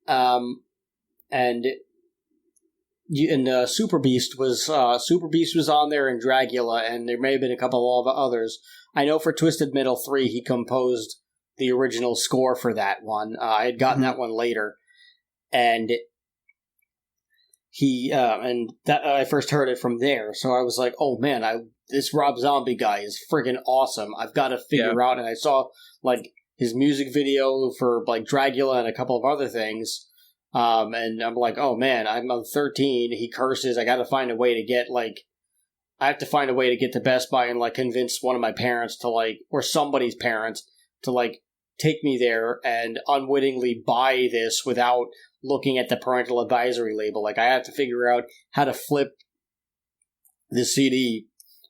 and Super Beast was on there, and Dragula, and there may have been a couple of others. I know for Twisted Metal 3, he composed the original score for that one. I had gotten that one later, and I first heard it from there. So I was like, oh man, this Rob Zombie guy is friggin' awesome. I've got to figure out. And I saw like his music video for like Dragula and a couple of other things. And I'm like, oh man, I'm 13. He curses. I got to find a way to get I have to find a way to get to Best Buy and like convince one of my parents to or somebody's parents to take me there and unwittingly buy this without looking at the parental advisory label. Like I have to figure out how to flip the CD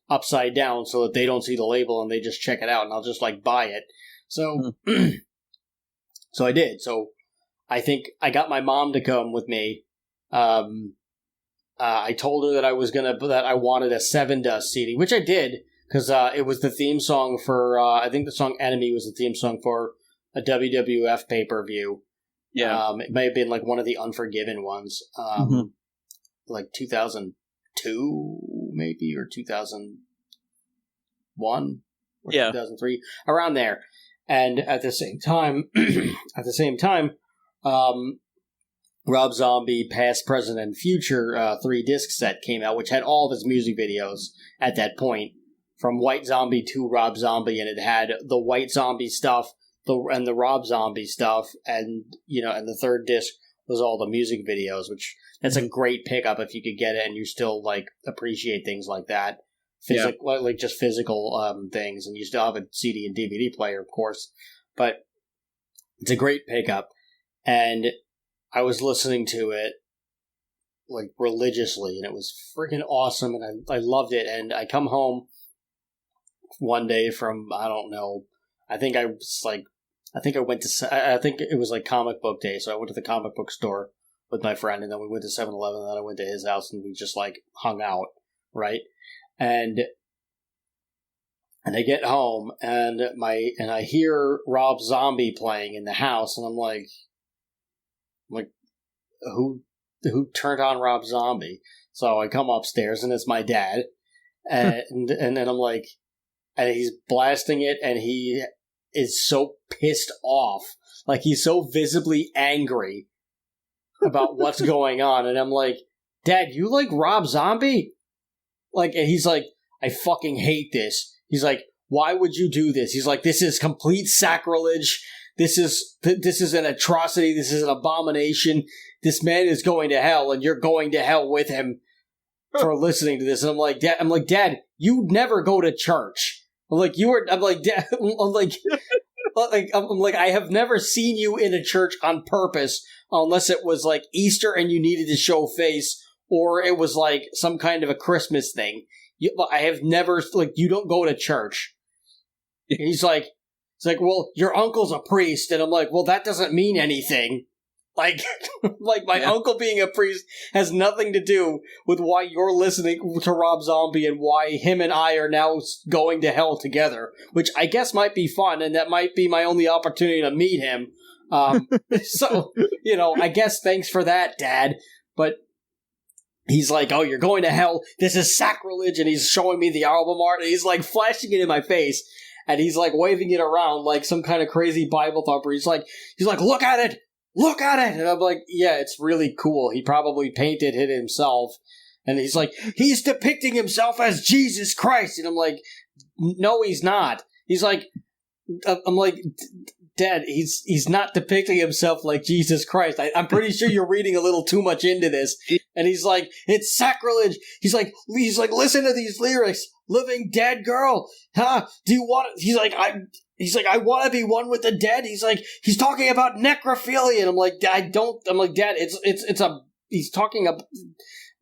upside down so that they don't see the label and they just check it out, and I'll just buy it. So, so I did. So I think I got my mom to come with me. I told her that that I wanted a Seven Dust CD, which I did, because it was the theme song for, I think the song Enemy was the theme song for a WWF pay-per-view. Yeah. It may have been one of the Unforgiven ones. 2002, maybe, or 2001, or 2003, around there. And at the same time, Rob Zombie Past, Present, and Future 3-disc set came out, which had all of his music videos at that point, from White Zombie to Rob Zombie, and it had the White Zombie stuff and the Rob Zombie stuff, and and the third disc was all the music videos, which that's a great pickup if you could get it and you still appreciate things like that, just physical things, and you still have a CD and DVD player, of course, but it's a great pickup. And I was listening to it religiously, and it was freaking awesome, and I loved it. And I come home one day from, I don't know, I think it was comic book day, so I went to the comic book store with my friend, and then we went to 7-Eleven, and then I went to his house, and we just hung out, right? And I get home, and I hear Rob Zombie playing in the house, and I'm like, who turned on Rob Zombie? So I come upstairs, and it's my dad, and then I'm like, and he's blasting it, and he is so pissed off, he's so visibly angry about what's going on, and I'm like, Dad, you like Rob Zombie? And he's like, I fucking hate this. He's like, why would you do this? He's like, this is complete sacrilege. This is an atrocity. This is an abomination. This man is going to hell, and you're going to hell with him for listening to this. And I'm like, Dad, you never go to church. Dad, I have never seen you in a church on purpose, unless it was Easter and you needed to show face, or it was some kind of a Christmas thing. I have never, you don't go to church. And he's like, well, your uncle's a priest. And I'm like, well, that doesn't mean anything. My uncle being a priest has nothing to do with why you're listening to Rob Zombie and why him and I are now going to hell together, which I guess might be fun, and that might be my only opportunity to meet him. So, I guess thanks for that, Dad. But he's like, oh, you're going to hell. This is sacrilege. And he's showing me the album art, and he's flashing it in my face. And he's waving it around like some kind of crazy Bible thumper. He's like, look at it! Look at it! And I'm like, yeah, it's really cool. He probably painted it himself. And he's like, he's depicting himself as Jesus Christ. And I'm like, no, he's not. He's like, I'm like, Dad, he's not depicting himself like Jesus Christ. I'm pretty sure you're reading a little too much into this. And he's like, it's sacrilege. He's like, listen to these lyrics. Living dead girl. Huh? Do you want? He's like, I want to be one with the dead. He's like, he's talking about necrophilia. And I'm like, Dad, he's talking about,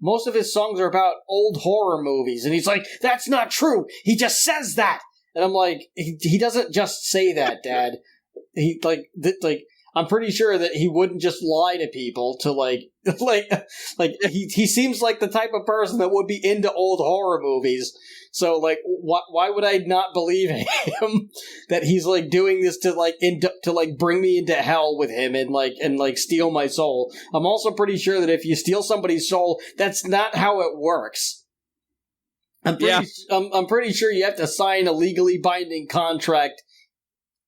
most of his songs are about old horror movies. And he's like, that's not true. He just says that. And I'm like, he doesn't just say that, Dad. He I'm pretty sure that he wouldn't just lie to people to he seems like the type of person that would be into old horror movies. So like, why would I not believe him that he's like doing this to bring me into hell with him and steal my soul? I'm also pretty sure that if you steal somebody's soul, that's not how it works. I'm pretty sure you have to sign a legally binding contract.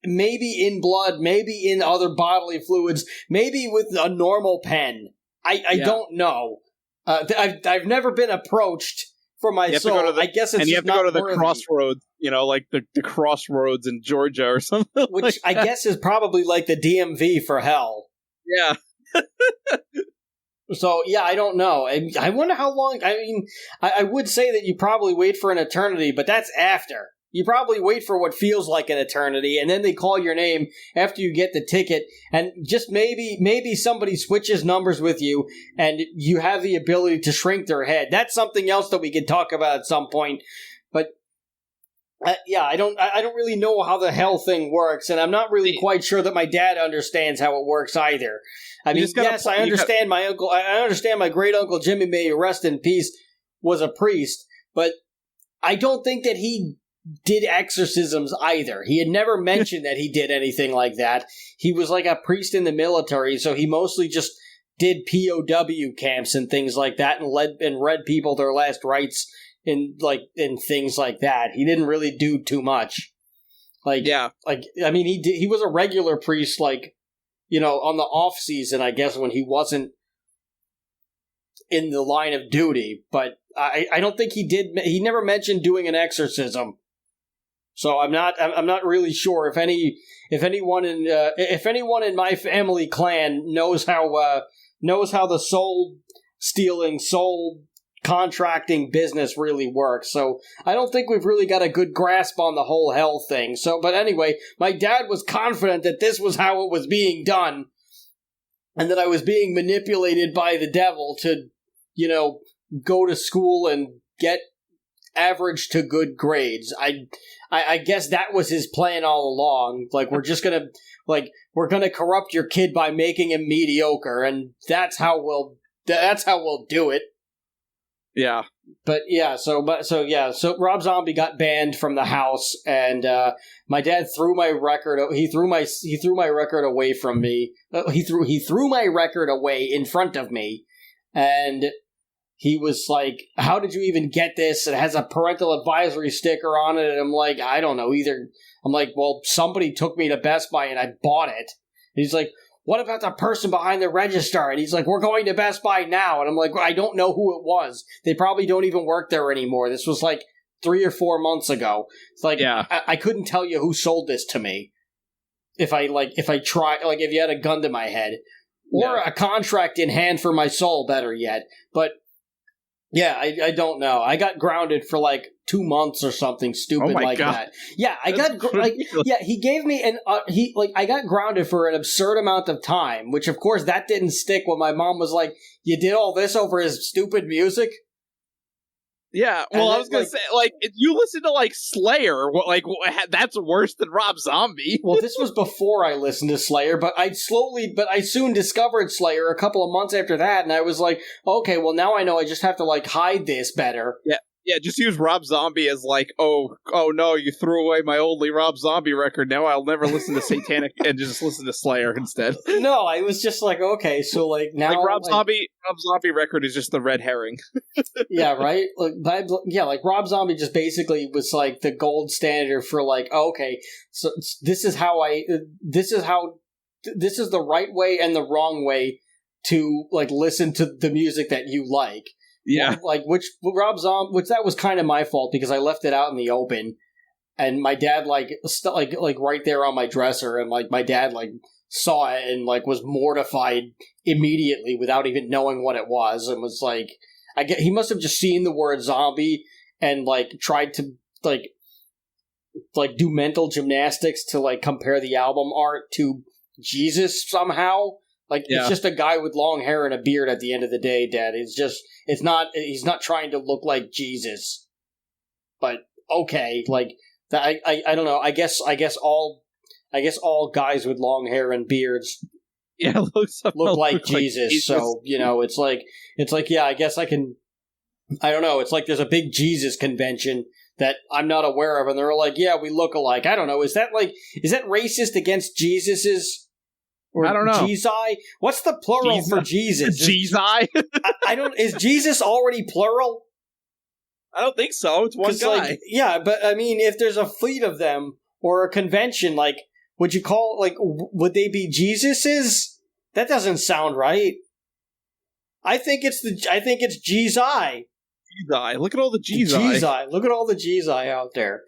Maybe in blood, maybe in other bodily fluids, maybe with a normal pen. I don't know. I've never been approached for my soul. I guess it's and you have to go to the worthy. crossroads, like the crossroads in Georgia or something. Which I guess is probably like the DMV for hell. Yeah. So, yeah, I don't know. I wonder how long... I mean, I would say that you probably wait for an eternity, but that's after. You probably wait for what feels like an eternity, and then they call your name after you get the ticket, and just maybe somebody switches numbers with you, and you have the ability to shrink their head. That's something else that we could talk about at some point. But I don't really know how the hell thing works, and I'm not really quite sure that my dad understands how it works either. I mean, yes, I understand my uncle. I understand my great uncle Jimmy, may rest in peace, was a priest, but I don't think that he did exorcisms either. He had never mentioned that he did anything like that. He was like a priest in the military, so he mostly just did POW camps and things like that, and read people their last rites in things like that. He didn't really do too much. I mean, he was a regular priest, on the off season, I guess, when he wasn't in the line of duty. But I don't think he did. He never mentioned doing an exorcism. So I'm not really sure if anyone in my family clan knows how the soul stealing, soul contracting business really works. So I don't think we've really got a good grasp on the whole hell thing. So, but anyway, my dad was confident that this was how it was being done, and that I was being manipulated by the devil to, go to school and get average to good grades. I guess that was his plan all along. We're gonna corrupt your kid by making him mediocre, and that's how we'll do it. Yeah. But yeah, so Rob Zombie got banned from the house, and my dad threw my record. He threw my record away from me. He threw my record away in front of me, and he was like, "How did you even get this? It has a parental advisory sticker on it." And I'm like, "I don't know either." I'm like, "Well, somebody took me to Best Buy and I bought it." And he's like, "What about the person behind the register?" And he's like, "We're going to Best Buy now." And I'm like, "I don't know who it was. They probably don't even work there anymore. This was like 3 or 4 months ago." It's like, yeah. I couldn't tell you who sold this to me if you had a gun to my head, or a contract in hand for my soul, better yet. But yeah, I don't know. I got grounded for like 2 months or something stupid that. Yeah, I got he gave me I got grounded for an absurd amount of time, which of course that didn't stick when my mom was like, "You did all this over his stupid music?" Yeah, well, I was gonna say, if you listen to Slayer, that's worse than Rob Zombie. Well, this was before I listened to Slayer, but I soon discovered Slayer a couple of months after that, and I was like, okay, well, now I know I just have to hide this better. Yeah, just use Rob Zombie as oh no, you threw away my only Rob Zombie record. Now I'll never listen to Satanic and just listen to Slayer instead. No, I was just okay, so now Rob Zombie record is just the red herring. Yeah, right. Rob Zombie just basically was the gold standard for okay, so this is the right way and the wrong way to listen to the music that you like. Yeah, which that was kind of my fault because I left it out in the open, and my dad right there on my dresser, and my dad saw it and was mortified immediately without even knowing what it was, and was he must have just seen the word zombie and tried to do mental gymnastics to compare the album art to Jesus somehow. It's just a guy with long hair and a beard at the end of the day, Dad. He's not trying to look like Jesus. But, okay, I don't know. I guess all guys with long hair and beards look like Jesus. So it's like yeah. I guess I can. I don't know. It's like there's a big Jesus convention that I'm not aware of, and they're like, yeah, we look alike. I don't know. Is that racist against Jesus's? Or I don't know. Jesus? What's the plural for Jesus? Jesus? I don't. Is Jesus already plural? I don't think so. It's one guy. Yeah, but I mean, if there's a fleet of them or a convention, would you call would they be Jesus's? That doesn't sound right. I think it's Jesus. Look at all the Jesus. Look at all the Jesus out there.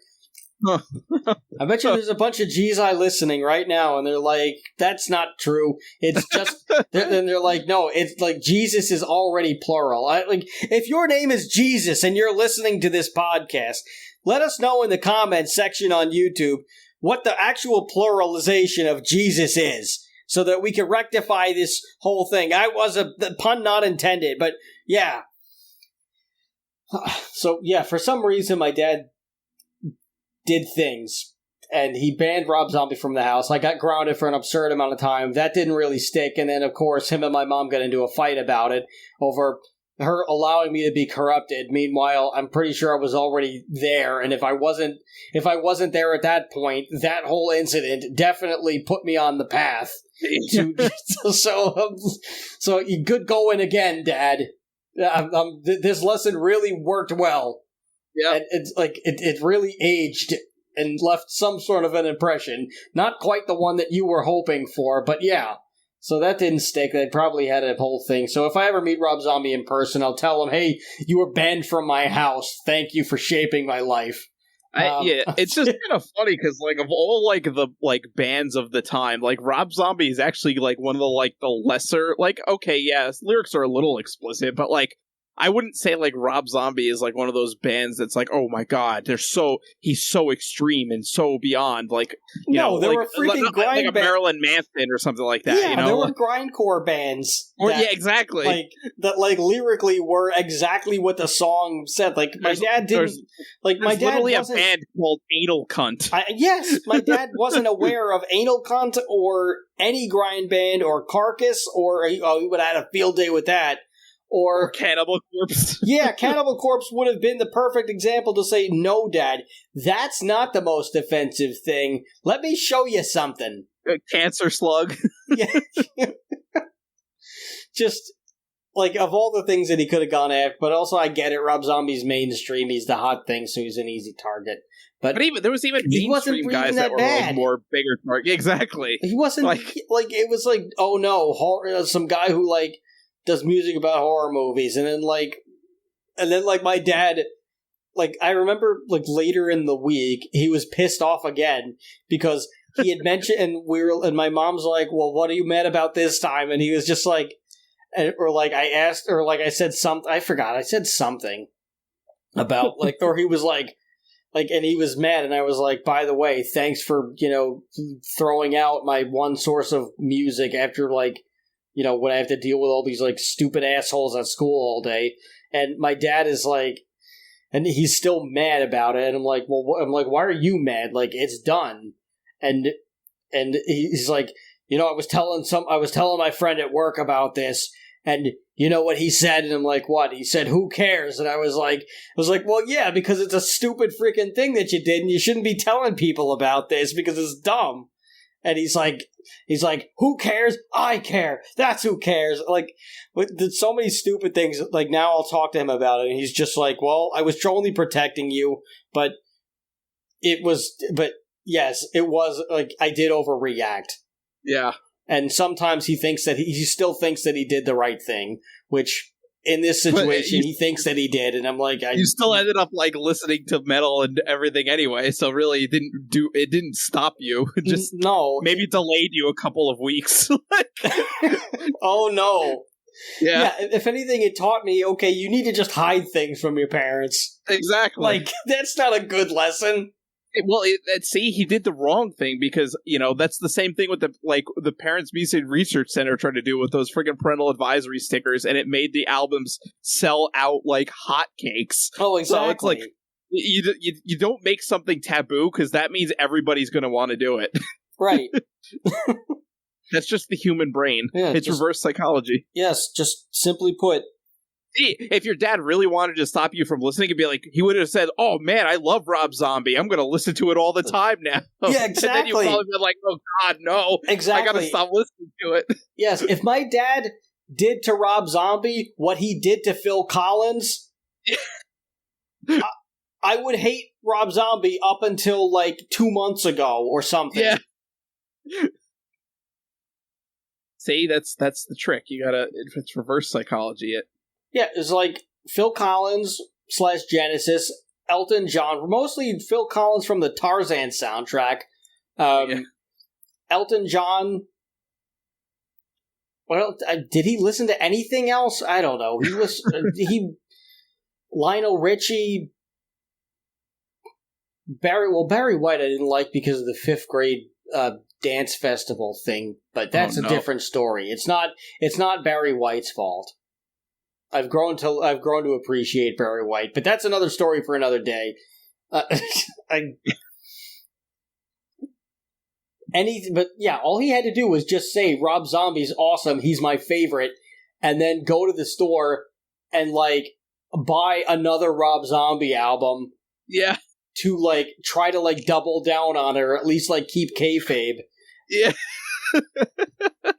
I bet you there's a bunch of Jesus listening right now, and they're like, "That's not true. It's just." And they're like, "No, it's like Jesus is already plural." If your name is Jesus and you're listening to this podcast, let us know in the comments section on YouTube what the actual pluralization of Jesus is, so that we can rectify this whole thing. The pun not intended, but yeah. So yeah, for some reason, my dad did things, and he banned Rob Zombie from the house. I got grounded for an absurd amount of time. That didn't really stick, and then, of course, him and my mom got into a fight about it over her allowing me to be corrupted. Meanwhile, I'm pretty sure I was already there, and if I wasn't there at that point, that whole incident definitely put me on the path. So good going again, Dad. This lesson really worked well. Yeah, and it's it really aged and left some sort of an impression. Not quite the one that you were hoping for, but yeah. So that didn't stick. They probably had a whole thing. So if I ever meet Rob Zombie in person, I'll tell him, "Hey, you were banned from my house. Thank you for shaping my life." It's just kind of funny because of all the bands of the time, Rob Zombie is actually one of the lesser, okay, yeah, his lyrics are a little explicit, but I wouldn't say Rob Zombie is one of those bands that's oh my god, he's so extreme and so beyond there were freaking grind a Marilyn Manson or something like that. Yeah, there were grindcore bands. Yeah, exactly. That lyrically were exactly what the song said. My dad didn't my dad literally wasn't, a band called Anal Cunt. Yes, my dad wasn't aware of Anal Cunt or any grind band or Carcass or he would have had a field day with that. Or Cannibal Corpse. Yeah, Cannibal Corpse would have been the perfect example to say, no, Dad, that's not the most offensive thing. Let me show you something. Cancer Slug. Yeah. Just, of all the things that he could have gone after, but also I get it, Rob Zombie's mainstream, he's the hot thing, so he's an easy target. But there was even mainstream guys that were more bigger target. Exactly. He wasn't, it was oh no, horror, some guy who, does music about horror movies, and then my dad, I remember later in the week he was pissed off again because he had mentioned, and my mom's like, well, what are you mad about this time? And he was just I asked, or I said something, I forgot, I said something about or he was and he was mad, and I was like, by the way, thanks for throwing out my one source of music after when I have to deal with all these stupid assholes at school all day. And my dad is and he's still mad about it. And I'm like, well, why are you mad? It's done. And he's I was telling my friend at work about this, and you know what he said? And I'm like, what? He said, who cares? And I was like, well, yeah, because it's a stupid freaking thing that you did, and you shouldn't be telling people about this because it's dumb. And he's like, who cares? I care. That's who cares. There's so many stupid things. Now I'll talk to him about it, and he's just well, I was only protecting you, but yes, it was I did overreact. Yeah. And sometimes he still thinks that he did the right thing, which in this situation he thinks that he did, and I'm you still ended up listening to metal and everything anyway, so really it didn't stop you. It just maybe delayed you a couple of weeks. Oh no. Yeah. If anything, it taught me, okay, you need to just hide things from your parents. Exactly. That's not a good lesson. Well, see, he did the wrong thing because, that's the same thing with the Parents Music Research Center tried to do with those friggin' parental advisory stickers, and it made the albums sell out like hotcakes. Oh, exactly. So it's You don't make something taboo because that means everybody's going to want to do it. Right. That's just the human brain. Yeah, it's reverse psychology. Yes, just simply put. See, if your dad really wanted to stop you from listening, it'd be like, he would have said, "Oh man, I love Rob Zombie. I'm going to listen to it all the time now." Yeah, exactly. And then you probably been like, "Oh God, no! Exactly. I got to stop listening to it." Yes, if my dad did to Rob Zombie what he did to Phil Collins, I would hate Rob Zombie up until like 2 months ago or something. Yeah. See, that's the trick. You gotta, it's reverse psychology. Yeah, it's like Phil Collins / Genesis, Elton John, mostly Phil Collins from the Tarzan soundtrack. Elton John. Well, did he listen to anything else? I don't know. He was Lionel Richie. Barry White I didn't like because of the 5th grade dance festival thing, but that's a different story. It's not Barry White's fault. I've grown to appreciate Barry White, but that's another story for another day. But yeah, all he had to do was just say Rob Zombie's awesome, he's my favorite, and then go to the store and like buy another Rob Zombie album. Yeah. To like try to like double down on it, or at least like keep kayfabe. Yeah.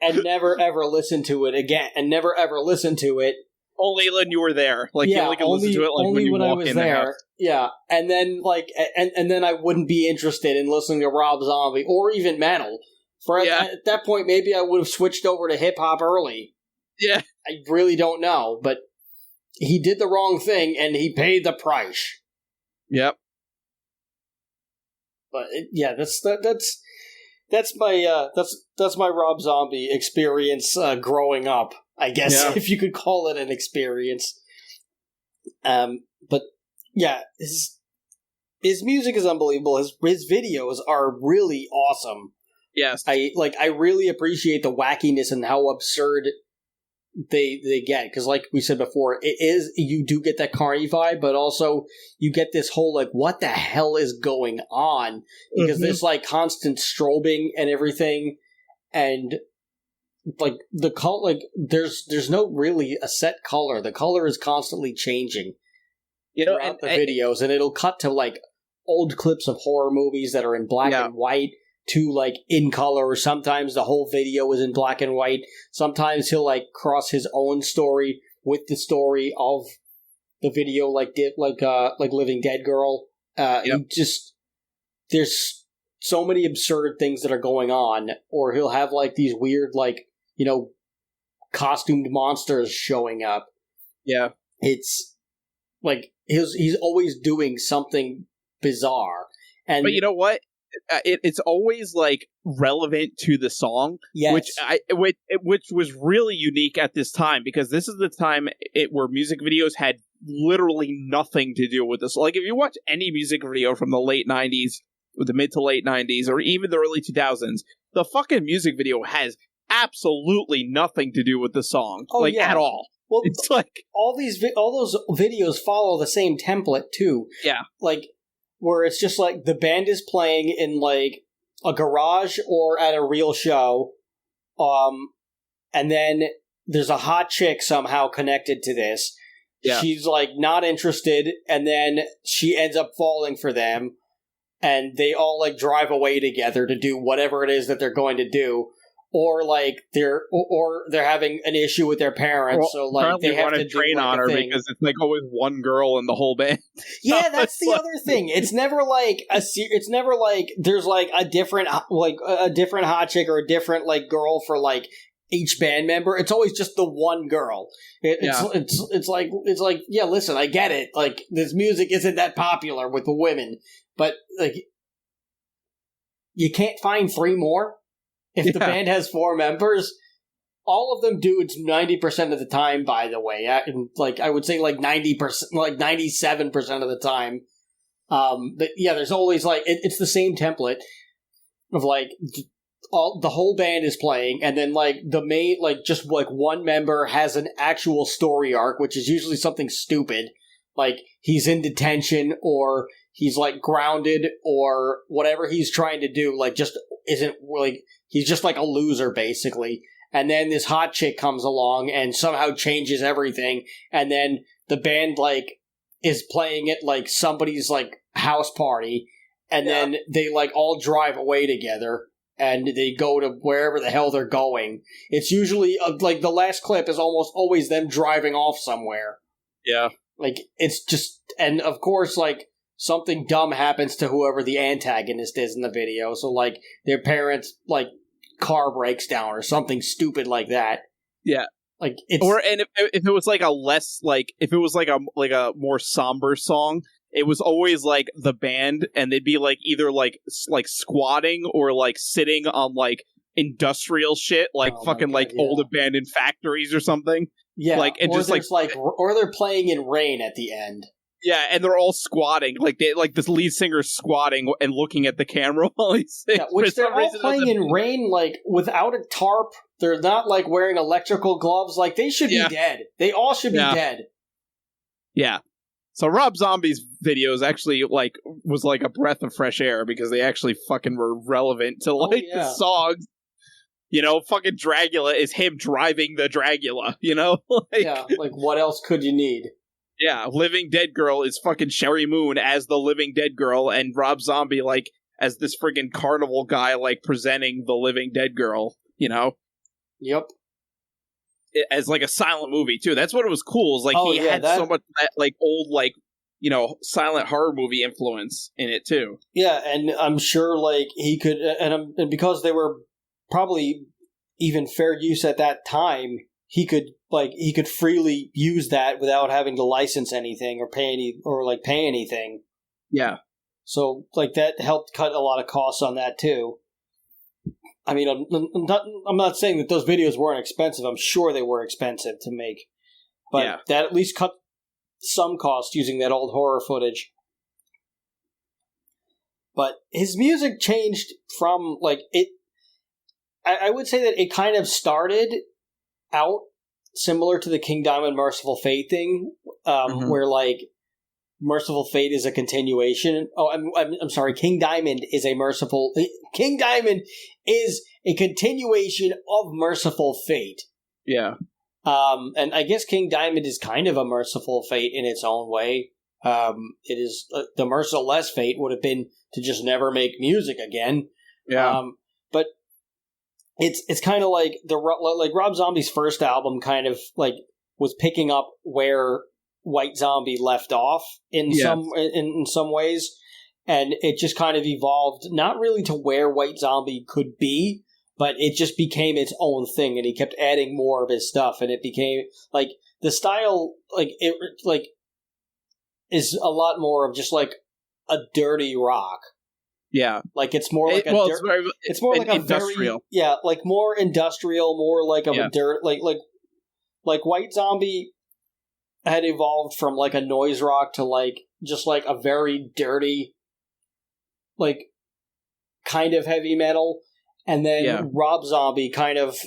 And never ever listen to it again. And never ever listen to it. Only when you were there. Like you only can listen to it like only when I was in there. The house. Yeah. And then like and then I wouldn't be interested in listening to Rob Zombie or even metal. At that point maybe I would have switched over to hip hop early. Yeah. I really don't know. But he did the wrong thing and he paid the price. Yep. But that's my Rob Zombie experience growing up, I guess, if you could call it an experience. But yeah, his music is unbelievable. His videos are really awesome. Yes, I really appreciate the wackiness and how absurd they get, because like we said before, you do get that Carney vibe, but also you get this whole like what the hell is going on, because there's like constant strobing and everything, and like the color, like there's no really a set color. The color is constantly changing, throughout the videos, and it'll cut to like old clips of horror movies that are in black and white to like in color, or sometimes the whole video is in black and white. Sometimes he'll like cross his own story with the story of the video, like Living Dead Girl. There's so many absurd things that are going on, or he'll have like these weird like costumed monsters showing up. Yeah, it's like he's always doing something bizarre. But you know what? It's always like relevant to the song, which was really unique at this time, because this is the time where music videos had literally nothing to do with this. Like if you watch any music video from the late 90s, or the mid to late 90s, or even the early 2000s, the fucking music video has absolutely nothing to do with the song, at all. Well, it's like all those videos follow the same template too. Yeah, like, where it's just like the band is playing in like a garage or at a real show, and then there's a hot chick somehow connected to this. Yeah. She's like not interested, and then she ends up falling for them, and they all like drive away together to do whatever it is that they're going to do. Or like they're having an issue with their parents, so like they have to train on her because it's like always one girl in the whole band. Yeah, that's the other thing. It's never like it's never like there's like a different hot chick or a different like girl for like each band member. It's always just the one girl. It's like yeah, listen, I get it. Like this music isn't that popular with the women, but like you can't find 3 more. If the band has 4 members, all of them do it 90% of the time, by the way. And like I would say like 90%, like 97% of the time. But yeah, there's always like, it's the same template of like the whole band is playing, and then like the main, like just like one member has an actual story arc, which is usually something stupid. like he's in detention or he's like grounded or whatever he's trying to do, like just isn't like he's just like a loser basically. And then this hot chick comes along and somehow changes everything. And then the band like is playing at like somebody's like house party, and then they like all drive away together and they go to wherever the hell they're going. It's usually like the last clip is almost always them driving off somewhere. Yeah. Like it's just, and of course like something dumb happens to whoever the antagonist is in the video. So like their parents like car breaks down or something stupid like that. Yeah. Like it's, or and if it was like a less like if it was like a more somber song, it was always like the band and they'd be like either like squatting or like sitting on like industrial shit like fucking like old abandoned factories or something. Yeah, like and or just like or they're playing in rain at the end. Yeah, and they're all squatting, like they like this lead singer's squatting and looking at the camera while he sings. Yeah, which they're all playing in rain, like without a tarp. They're not like wearing electrical gloves. Like they should be dead. They all should be dead. Yeah. So Rob Zombie's videos actually like was like a breath of fresh air because they actually fucking were relevant to like the songs. You know, fucking Dragula is him driving the Dragula. You know, like what else could you need? Yeah, Living Dead Girl is fucking Sherry Moon as the Living Dead Girl, and Rob Zombie, like, as this friggin' carnival guy, like, presenting the Living Dead Girl, you know? Yep. As, like, a silent movie, too. That's what it was cool, is, like, he had so much, that, like, old, like, you know, silent horror movie influence in it, too. Yeah, and I'm sure, like, he could, and because they were probably even fair use at that time, he could freely use that without having to license anything or pay anything. Yeah. So like that helped cut a lot of costs on that too. I mean, I'm not saying that those videos weren't expensive. I'm sure they were expensive to make, but that at least cut some cost using that old horror footage. But his music changed from like it. I would say that it kind of started out similar to the King Diamond Merciful Fate thing, where like Merciful Fate is a continuation. Oh, I'm sorry. King Diamond is a continuation of Merciful Fate. Yeah. And I guess King Diamond is kind of a Merciful Fate in its own way. It is the merciless fate would have been to just never make music again. Yeah. But it's kind of like Rob Zombie's first album kind of like was picking up where White Zombie left off in some ways, and it just kind of evolved not really to where White Zombie could be, but it just became its own thing, and he kept adding more of his stuff, and it became like the style is a lot more of just like a dirty rock. Yeah, like it's more like it's more like a industrial. Like more industrial, more like of a dirt, like White Zombie had evolved from like a noise rock to like just like a very dirty, like kind of heavy metal, and then Rob Zombie kind of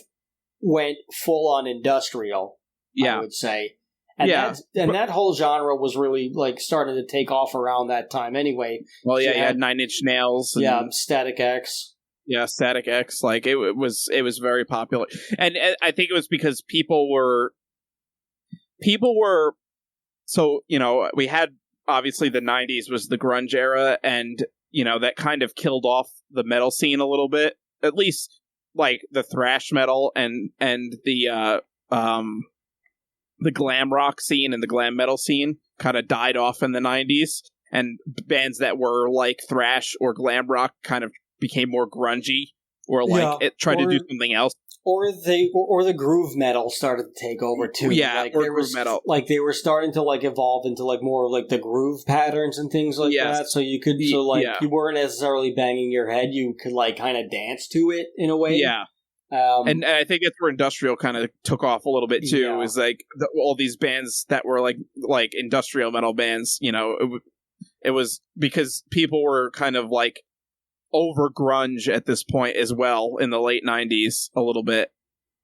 went full on industrial. I would say. And that whole genre was really like starting to take off around that time anyway. Well, you had 9 Inch Nails. And, Static X. Yeah, Static X. Like it was very popular, and I think it was because people were. So you know, we had obviously the 90s was the grunge era, and you know that kind of killed off the metal scene a little bit, at least like the thrash metal and the glam rock scene and the glam metal scene kind of died off in the 90s, and bands that were like thrash or glam rock kind of became more grungy or like tried to do something else. Or the groove metal started to take over too. Yeah, like or groove metal. Like they were starting to like evolve into like more like the groove patterns and things like that. So you could you weren't necessarily banging your head. You could like kind of dance to it in a way. Yeah. And I think that's where industrial kind of took off a little bit too. Yeah. Is like all these bands that were like industrial metal bands. You know, it was because people were kind of like over grunge at this point as well in the late 90s a little bit,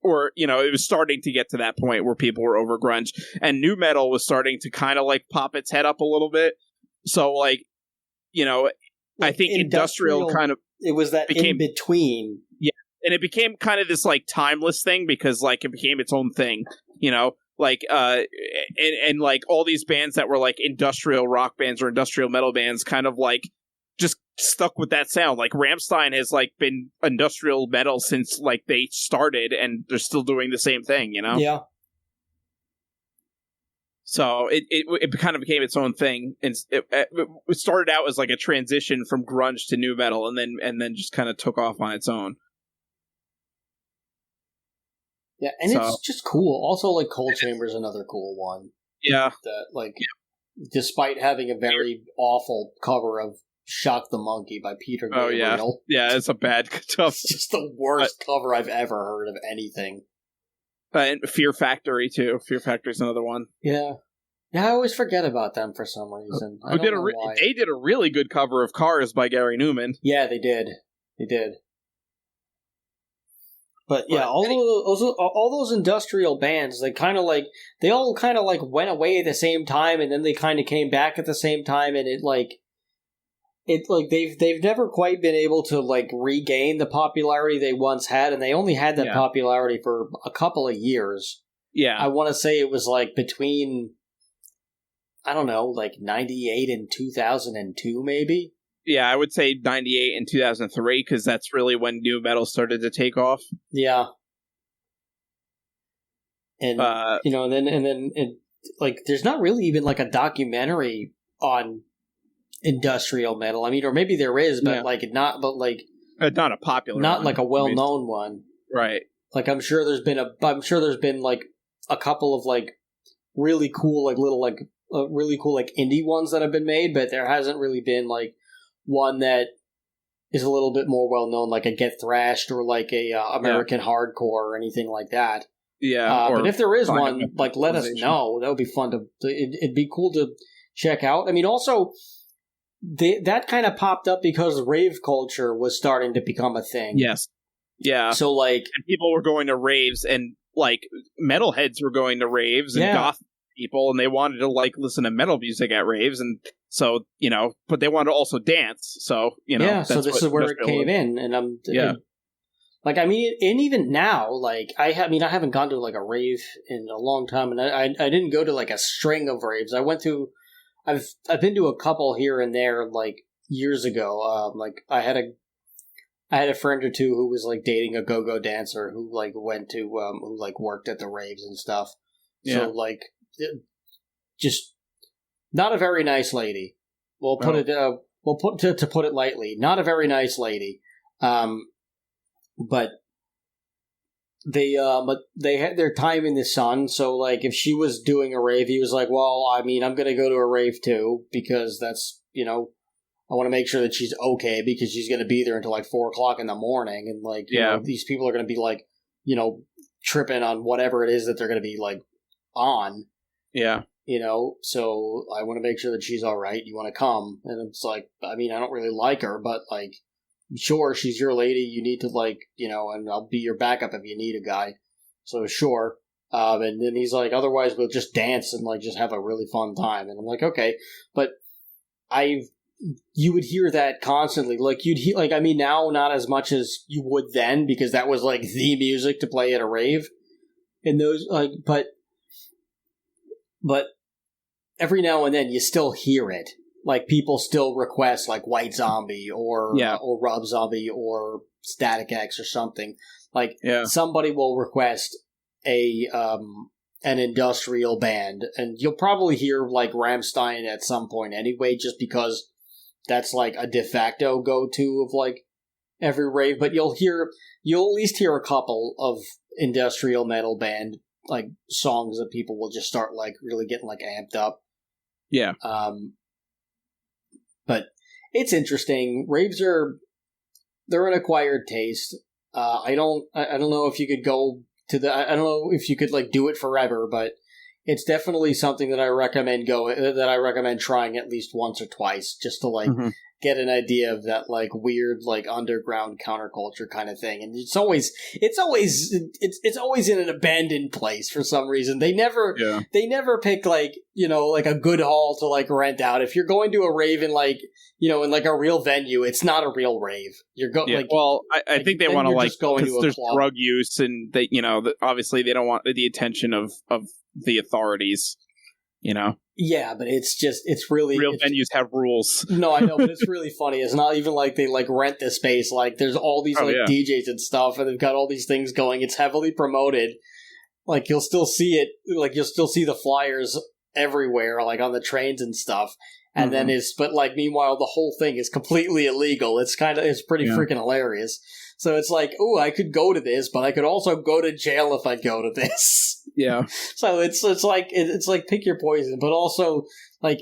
or, you know, it was starting to get to that point where people were over grunge, and nu metal was starting to kind of like pop its head up a little bit. So like, you know, I think industrial kind of, it was that in between. Yeah. And it became kind of this like timeless thing because like it became its own thing, you know, like, and like all these bands that were like industrial rock bands or industrial metal bands kind of like just stuck with that sound. Like Rammstein has like been industrial metal since like they started, and they're still doing the same thing, you know? Yeah. So it kind of became its own thing, and it started out as like a transition from grunge to nu metal, and then just kind of took off on its own. Yeah, and it's just cool. Also, like Cold Chamber is another cool one. Yeah, that like, despite having a very awful cover of "Shock the Monkey" by Peter Gabriel. Yeah, it's a bad stuff. It's just the worst cover I've ever heard of anything. And Fear Factory too. Fear Factory is another one. Yeah, I always forget about them for some reason. They did a really good cover of Cars by Gary Newman. Yeah, they did. But yeah, all those industrial bands, they all kind of like went away at the same time, and then they kind of came back at the same time, and they've never quite been able to like regain the popularity they once had, and they only had that popularity for a couple of years. Yeah, I want to say it was like between, I don't know, like 98 and 2002, maybe. Yeah, I would say 98 and 2003, because that's really when nu metal started to take off. Yeah. And, you know, and then like, there's not really even like a documentary on industrial metal. I mean, or maybe there is, but not a popular not one, like a well-known one. Right. Like, I'm sure there's been like a couple of like really cool, like little, like really cool, like indie ones that have been made, but there hasn't really been like one that is a little bit more well known, like a Get Thrashed or like a American Hardcore or anything like that. Yeah, but if there is one, like, let us know. That would be fun it'd be cool to check out. I mean, also that kind of popped up because rave culture was starting to become a thing. Yes, yeah. So like, and people were going to raves, and like metalheads were going to raves, and goth people, and they wanted to like listen to metal music at raves, and so, you know, but they wanted to also dance. So, you know, so this is where it came in, and like, I mean, and even now, like, I haven't gone to like a rave in a long time, and I didn't go to like a string of raves. I've been to a couple here and there, like years ago. Like I had a friend or two who was like dating a go-go dancer who like went to who like worked at the raves and stuff. So like, just not a very nice lady. To put it lightly, not a very nice lady. But they had their time in the sun. So like, if she was doing a rave, he was like, well, I mean, I'm going to go to a rave too, because that's, you know, I want to make sure that she's okay, because she's going to be there until like 4:00 in the morning. And like, you know, these people are going to be like, you know, tripping on whatever it is that they're going to be like on. Yeah. You know, so I want to make sure that she's all right. You want to come? And it's like, I mean, I don't really like her, but like, sure, she's your lady. You need to, like, you know, and I'll be your backup if you need a guy. So sure. And then he's like, otherwise we'll just dance and like just have a really fun time. And I'm like, okay, but you would hear that constantly. Like you'd hear, like, I mean, now not as much as you would then, because that was like the music to play at a rave. And those like, but every now and then you still hear it. Like, people still request like White Zombie or Rob Zombie or Static X or something. Like, somebody will request an industrial band, and you'll probably hear like Rammstein at some point anyway, just because that's like a de facto go-to of like every rave. But you'll at least hear a couple of industrial metal band like songs that people will just start like really getting like amped up. Yeah. But it's interesting. Raves they're an acquired taste. I don't know if you could go to I don't know if you could like do it forever, but it's definitely something that I recommend trying at least once or twice, just to like get an idea of that like weird like underground counterculture kind of thing. And it's always in an abandoned place for some reason. They never pick like, you know, like a good hall to like rent out. If you're going to a rave in like, you know, in like a real venue, it's not a real rave. You're like, well, I think they want to like, going to there's club. drug use, and they, you know, obviously they don't want the attention of the authorities, you know. Yeah, but it's really real venues have rules. No, I know, but it's really funny. It's not even like they like rent the space. Like there's all these DJs and stuff, and they've got all these things going. It's heavily promoted. Like you'll still see it. Like you'll still see the flyers everywhere, like on the trains and stuff. And then but like meanwhile, the whole thing is completely illegal. It's pretty freaking hilarious. So it's like, oh, I could go to this, but I could also go to jail if I go to this. Yeah. So it's like pick your poison, but also like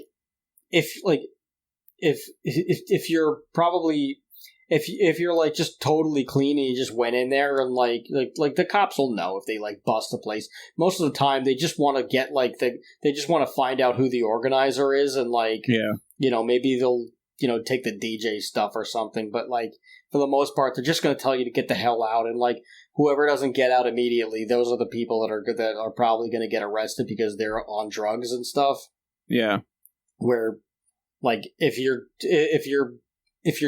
if you're probably if you're like just totally clean and you just went in there and like the cops will know if they like bust a place. Most of the time they just want to get like they just want to find out who the organizer is and like you know, maybe they'll, you know, take the DJ stuff or something, but like for the most part they're just going to tell you to get the hell out, and like whoever doesn't get out immediately, those are the people that are probably going to get arrested because they're on drugs and stuff. Yeah. Where like if you're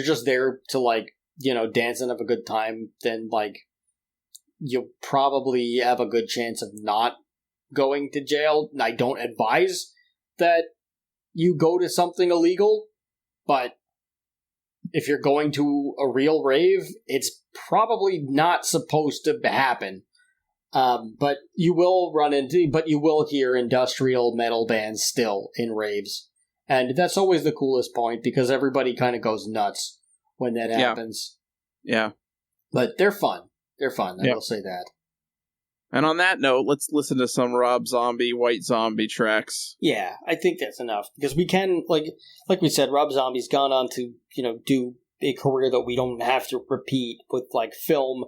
just there to like, you know, dance and have a good time, then like you'll probably have a good chance of not going to jail. I don't advise that you go to something illegal, but if you're going to a real rave, it's probably not supposed to happen. But you will hear industrial metal bands still in raves. And that's always the coolest point because everybody kind of goes nuts when that happens. Yeah. But they're fun. I will say that. And on that note, let's listen to some Rob Zombie, White Zombie tracks. Yeah, I think that's enough because we can, like we said, Rob Zombie's gone on to, you know, do a career that we don't have to repeat with like film,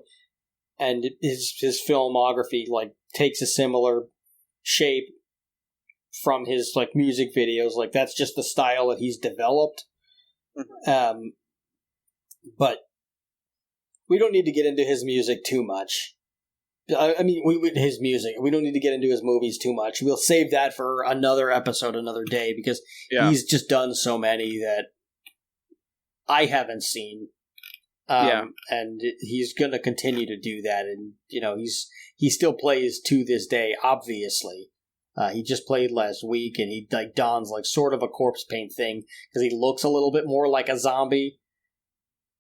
and his filmography like takes a similar shape from his like music videos. Like that's just the style that he's developed. But we don't need to get into his music too much. I mean, his music. We don't need to get into his movies too much. We'll save that for another episode, another day, because he's just done so many that I haven't seen. And he's going to continue to do that. And, you know, he still plays to this day, obviously. He just played last week, and he like dons like sort of a corpse paint thing because he looks a little bit more like a zombie.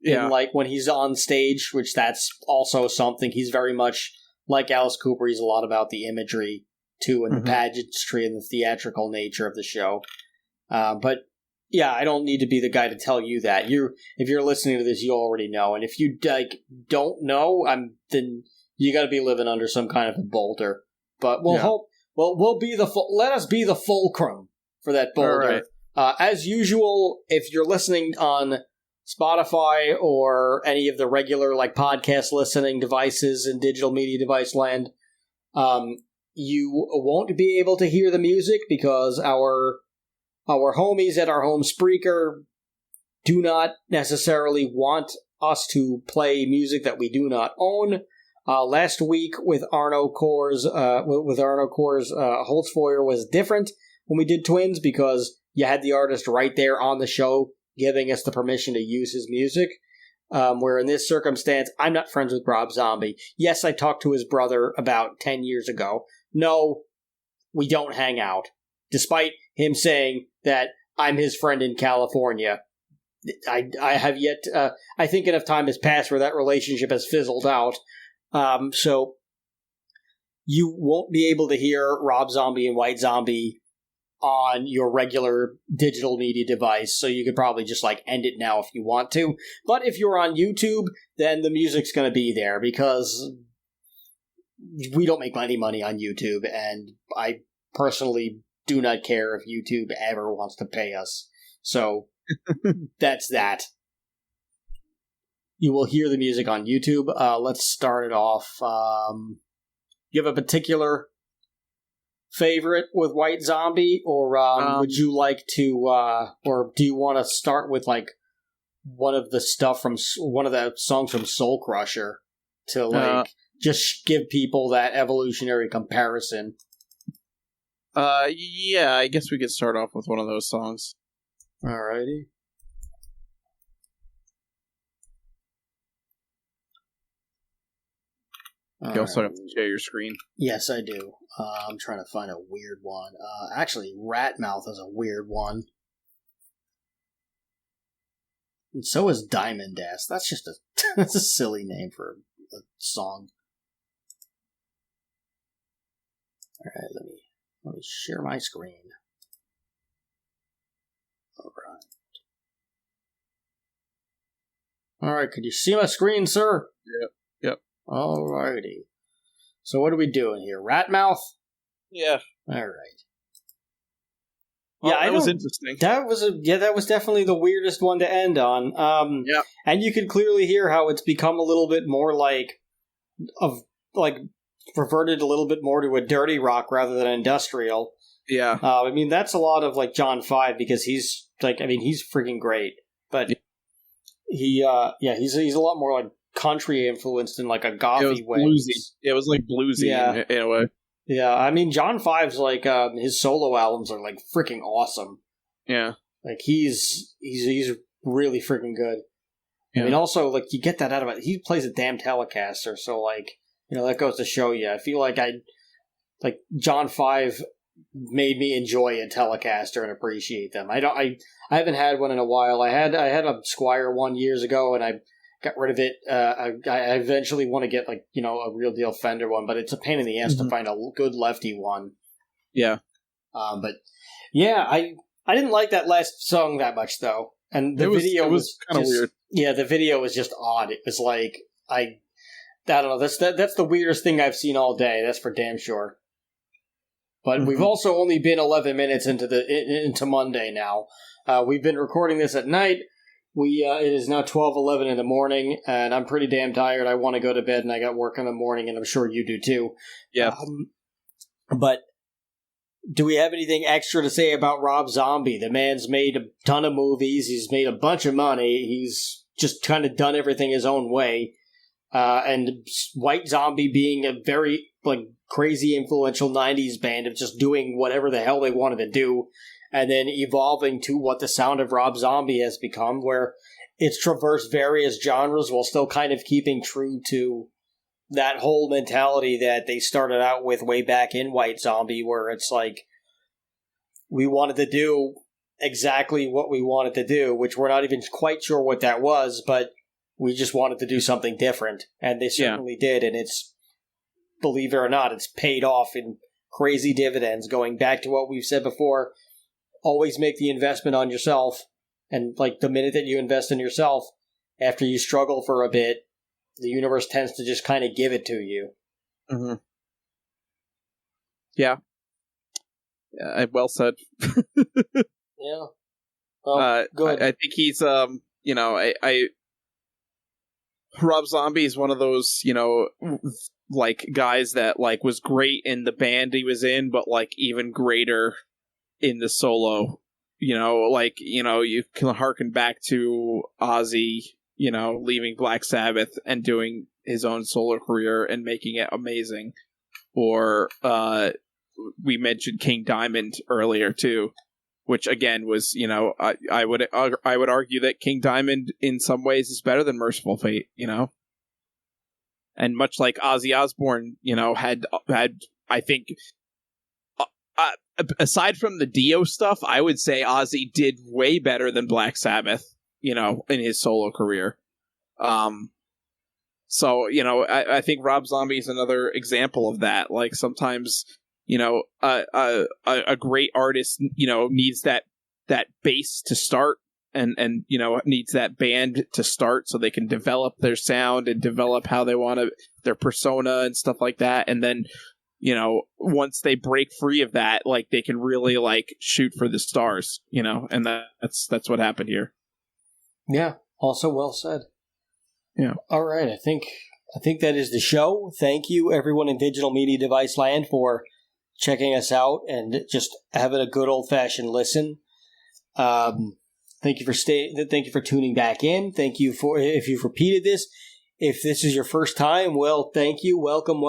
Yeah. Like when he's on stage, which that's also something. He's very much like Alice Cooper. He's a lot about the imagery too, and the pageantry and the theatrical nature of the show. But yeah, I don't need to be the guy to tell you that. If you're listening to this, you already know. And if you like don't know, then you got to be living under some kind of a boulder. But we'll hope. Well, let us be the fulcrum for that boulder. Right. As usual, if you're listening on Spotify or any of the regular like podcast listening devices in digital media device land, you won't be able to hear the music because our homies at our home Spreaker do not necessarily want us to play music that we do not own. Last week with Arno Core's Holtzfeuer was different when we did Twins because you had the artist right there on the show giving us the permission to use his music. Where in this circumstance, I'm not friends with Rob Zombie. Yes, I talked to his brother about 10 years ago. No, we don't hang out. Despite him saying that I'm his friend in California. I have yet, I think enough time has passed where that relationship has fizzled out. So you won't be able to hear Rob Zombie and White Zombie on your regular digital media device, so you could probably just like end it now if you want to. But if you're on YouTube, then the music's going to be there because we don't make any money on YouTube, and I personally do not care if YouTube ever wants to pay us. So that's that. You will hear the music on YouTube. Let's start it off. You have a particular favorite with White Zombie, or would you like to, or do you want to start with like one of the songs from Soul Crusher to just give people that evolutionary comparison. Yeah, I guess we could start off with one of those songs. Alrighty. You also have to share your screen. Yes, I do. I'm trying to find a weird one. Actually, Ratmouth is a weird one. And so is Diamond Ass. That's just that's a silly name for a song. Alright, let me share my screen. Alright, could you see my screen, sir? Yep. Alrighty. So what are we doing here? Ratmouth? Yeah. Alright. Well, yeah, that was interesting. That was definitely the weirdest one to end on. Yeah. And you could clearly hear how it's become a little bit more reverted a little bit more to a dirty rock rather than industrial. Yeah. I mean, that's a lot of John 5 because he's freaking great. But he's a lot more country influenced in a gothy way. Bluesy. It was bluesy in a way. Yeah, I mean, John 5's his solo albums are freaking awesome. Yeah. He's really freaking good. Yeah. I mean, also you get that out of it. He plays a damn Telecaster, so that goes to show you. I feel John 5 made me enjoy a Telecaster and appreciate them. I haven't had one in a while. I had a Squire one years ago, and I got rid of it. I eventually want to get a real deal Fender one, but it's a pain in the ass to find a good lefty one. Yeah. But yeah, I didn't like that last song that much though, and the video was kind of weird. Yeah, the video was just odd. It was I don't know. That's the weirdest thing I've seen all day. That's for damn sure. But we've also only been 11 minutes into Monday now. We've been recording this at night. It is now 12:11 in the morning, and I'm pretty damn tired. I want to go to bed, and I got work in the morning, and I'm sure you do too. Yeah. But do we have anything extra to say about Rob Zombie? The man's made a ton of movies. He's made a bunch of money. He's just kind of done everything his own way. And White Zombie being a very crazy influential 90s band of just doing whatever the hell they wanted to do, and then evolving to what the sound of Rob Zombie has become, where it's traversed various genres while still kind of keeping true to that whole mentality that they started out with way back in White Zombie, where it's we wanted to do exactly what we wanted to do, which we're not even quite sure what that was, but we just wanted to do something different, and they certainly did, and it's, believe it or not, it's paid off in crazy dividends, going back to what we've said before. Always make the investment on yourself, and the minute that you invest in yourself, after you struggle for a bit, the universe tends to just kind of give it to you. Mm-hmm. Yeah. Well said. Yeah. Well, good. I think he's, Rob Zombie is one of those, guys that, was great in the band he was in, but, even greater in the solo. You can harken back to Ozzy, leaving Black Sabbath and doing his own solo career and making it amazing. Or, we mentioned King Diamond earlier, too. Which again was, I would argue that King Diamond in some ways is better than Merciful Fate, and much like Ozzy Osbourne, had I think, aside from the Dio stuff, I would say Ozzy did way better than Black Sabbath, in his solo career. So I think Rob Zombie is another example of that. Sometimes, a great artist, needs that base to start and needs that band to start so they can develop their sound and develop how they want to, their persona and stuff like that. And then, once they break free of that, they can really shoot for the stars, and that's what happened here. Yeah. Also well said. Yeah. All right. I think that is the show. Thank you everyone in Digital Media Device Land for checking us out and just having a good old-fashioned listen. I Thank you for tuning back in. Thank you for, if you've repeated this. If this is your first time, well, thank you. Welcome.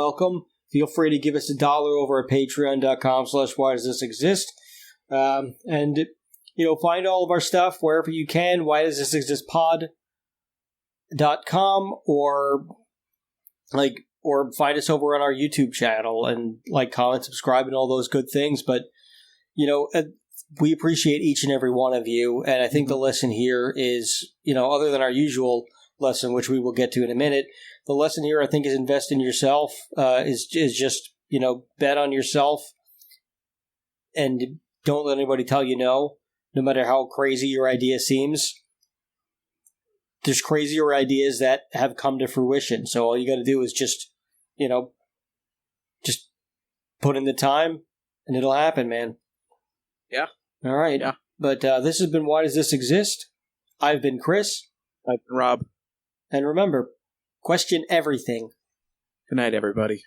Feel free to give us $1 over at patreon.com/whydoesthisexist. And, find all of our stuff wherever you can, whydoesthisexistpod.com, or find us over on our YouTube channel and comment, subscribe, and all those good things. But, we appreciate each and every one of you. And I think the lesson here is, other than our usual lesson, which we will get to in a minute, the lesson here, I think, is invest in yourself, is just, bet on yourself and don't let anybody tell you no matter how crazy your idea seems. There's crazier ideas that have come to fruition. So all you got to do is just put in the time and it'll happen, man. Yeah. All right. Yeah. But this has been Why Does This Exist? I've been Chris. I've been Rob. And remember, question everything. Good night, everybody.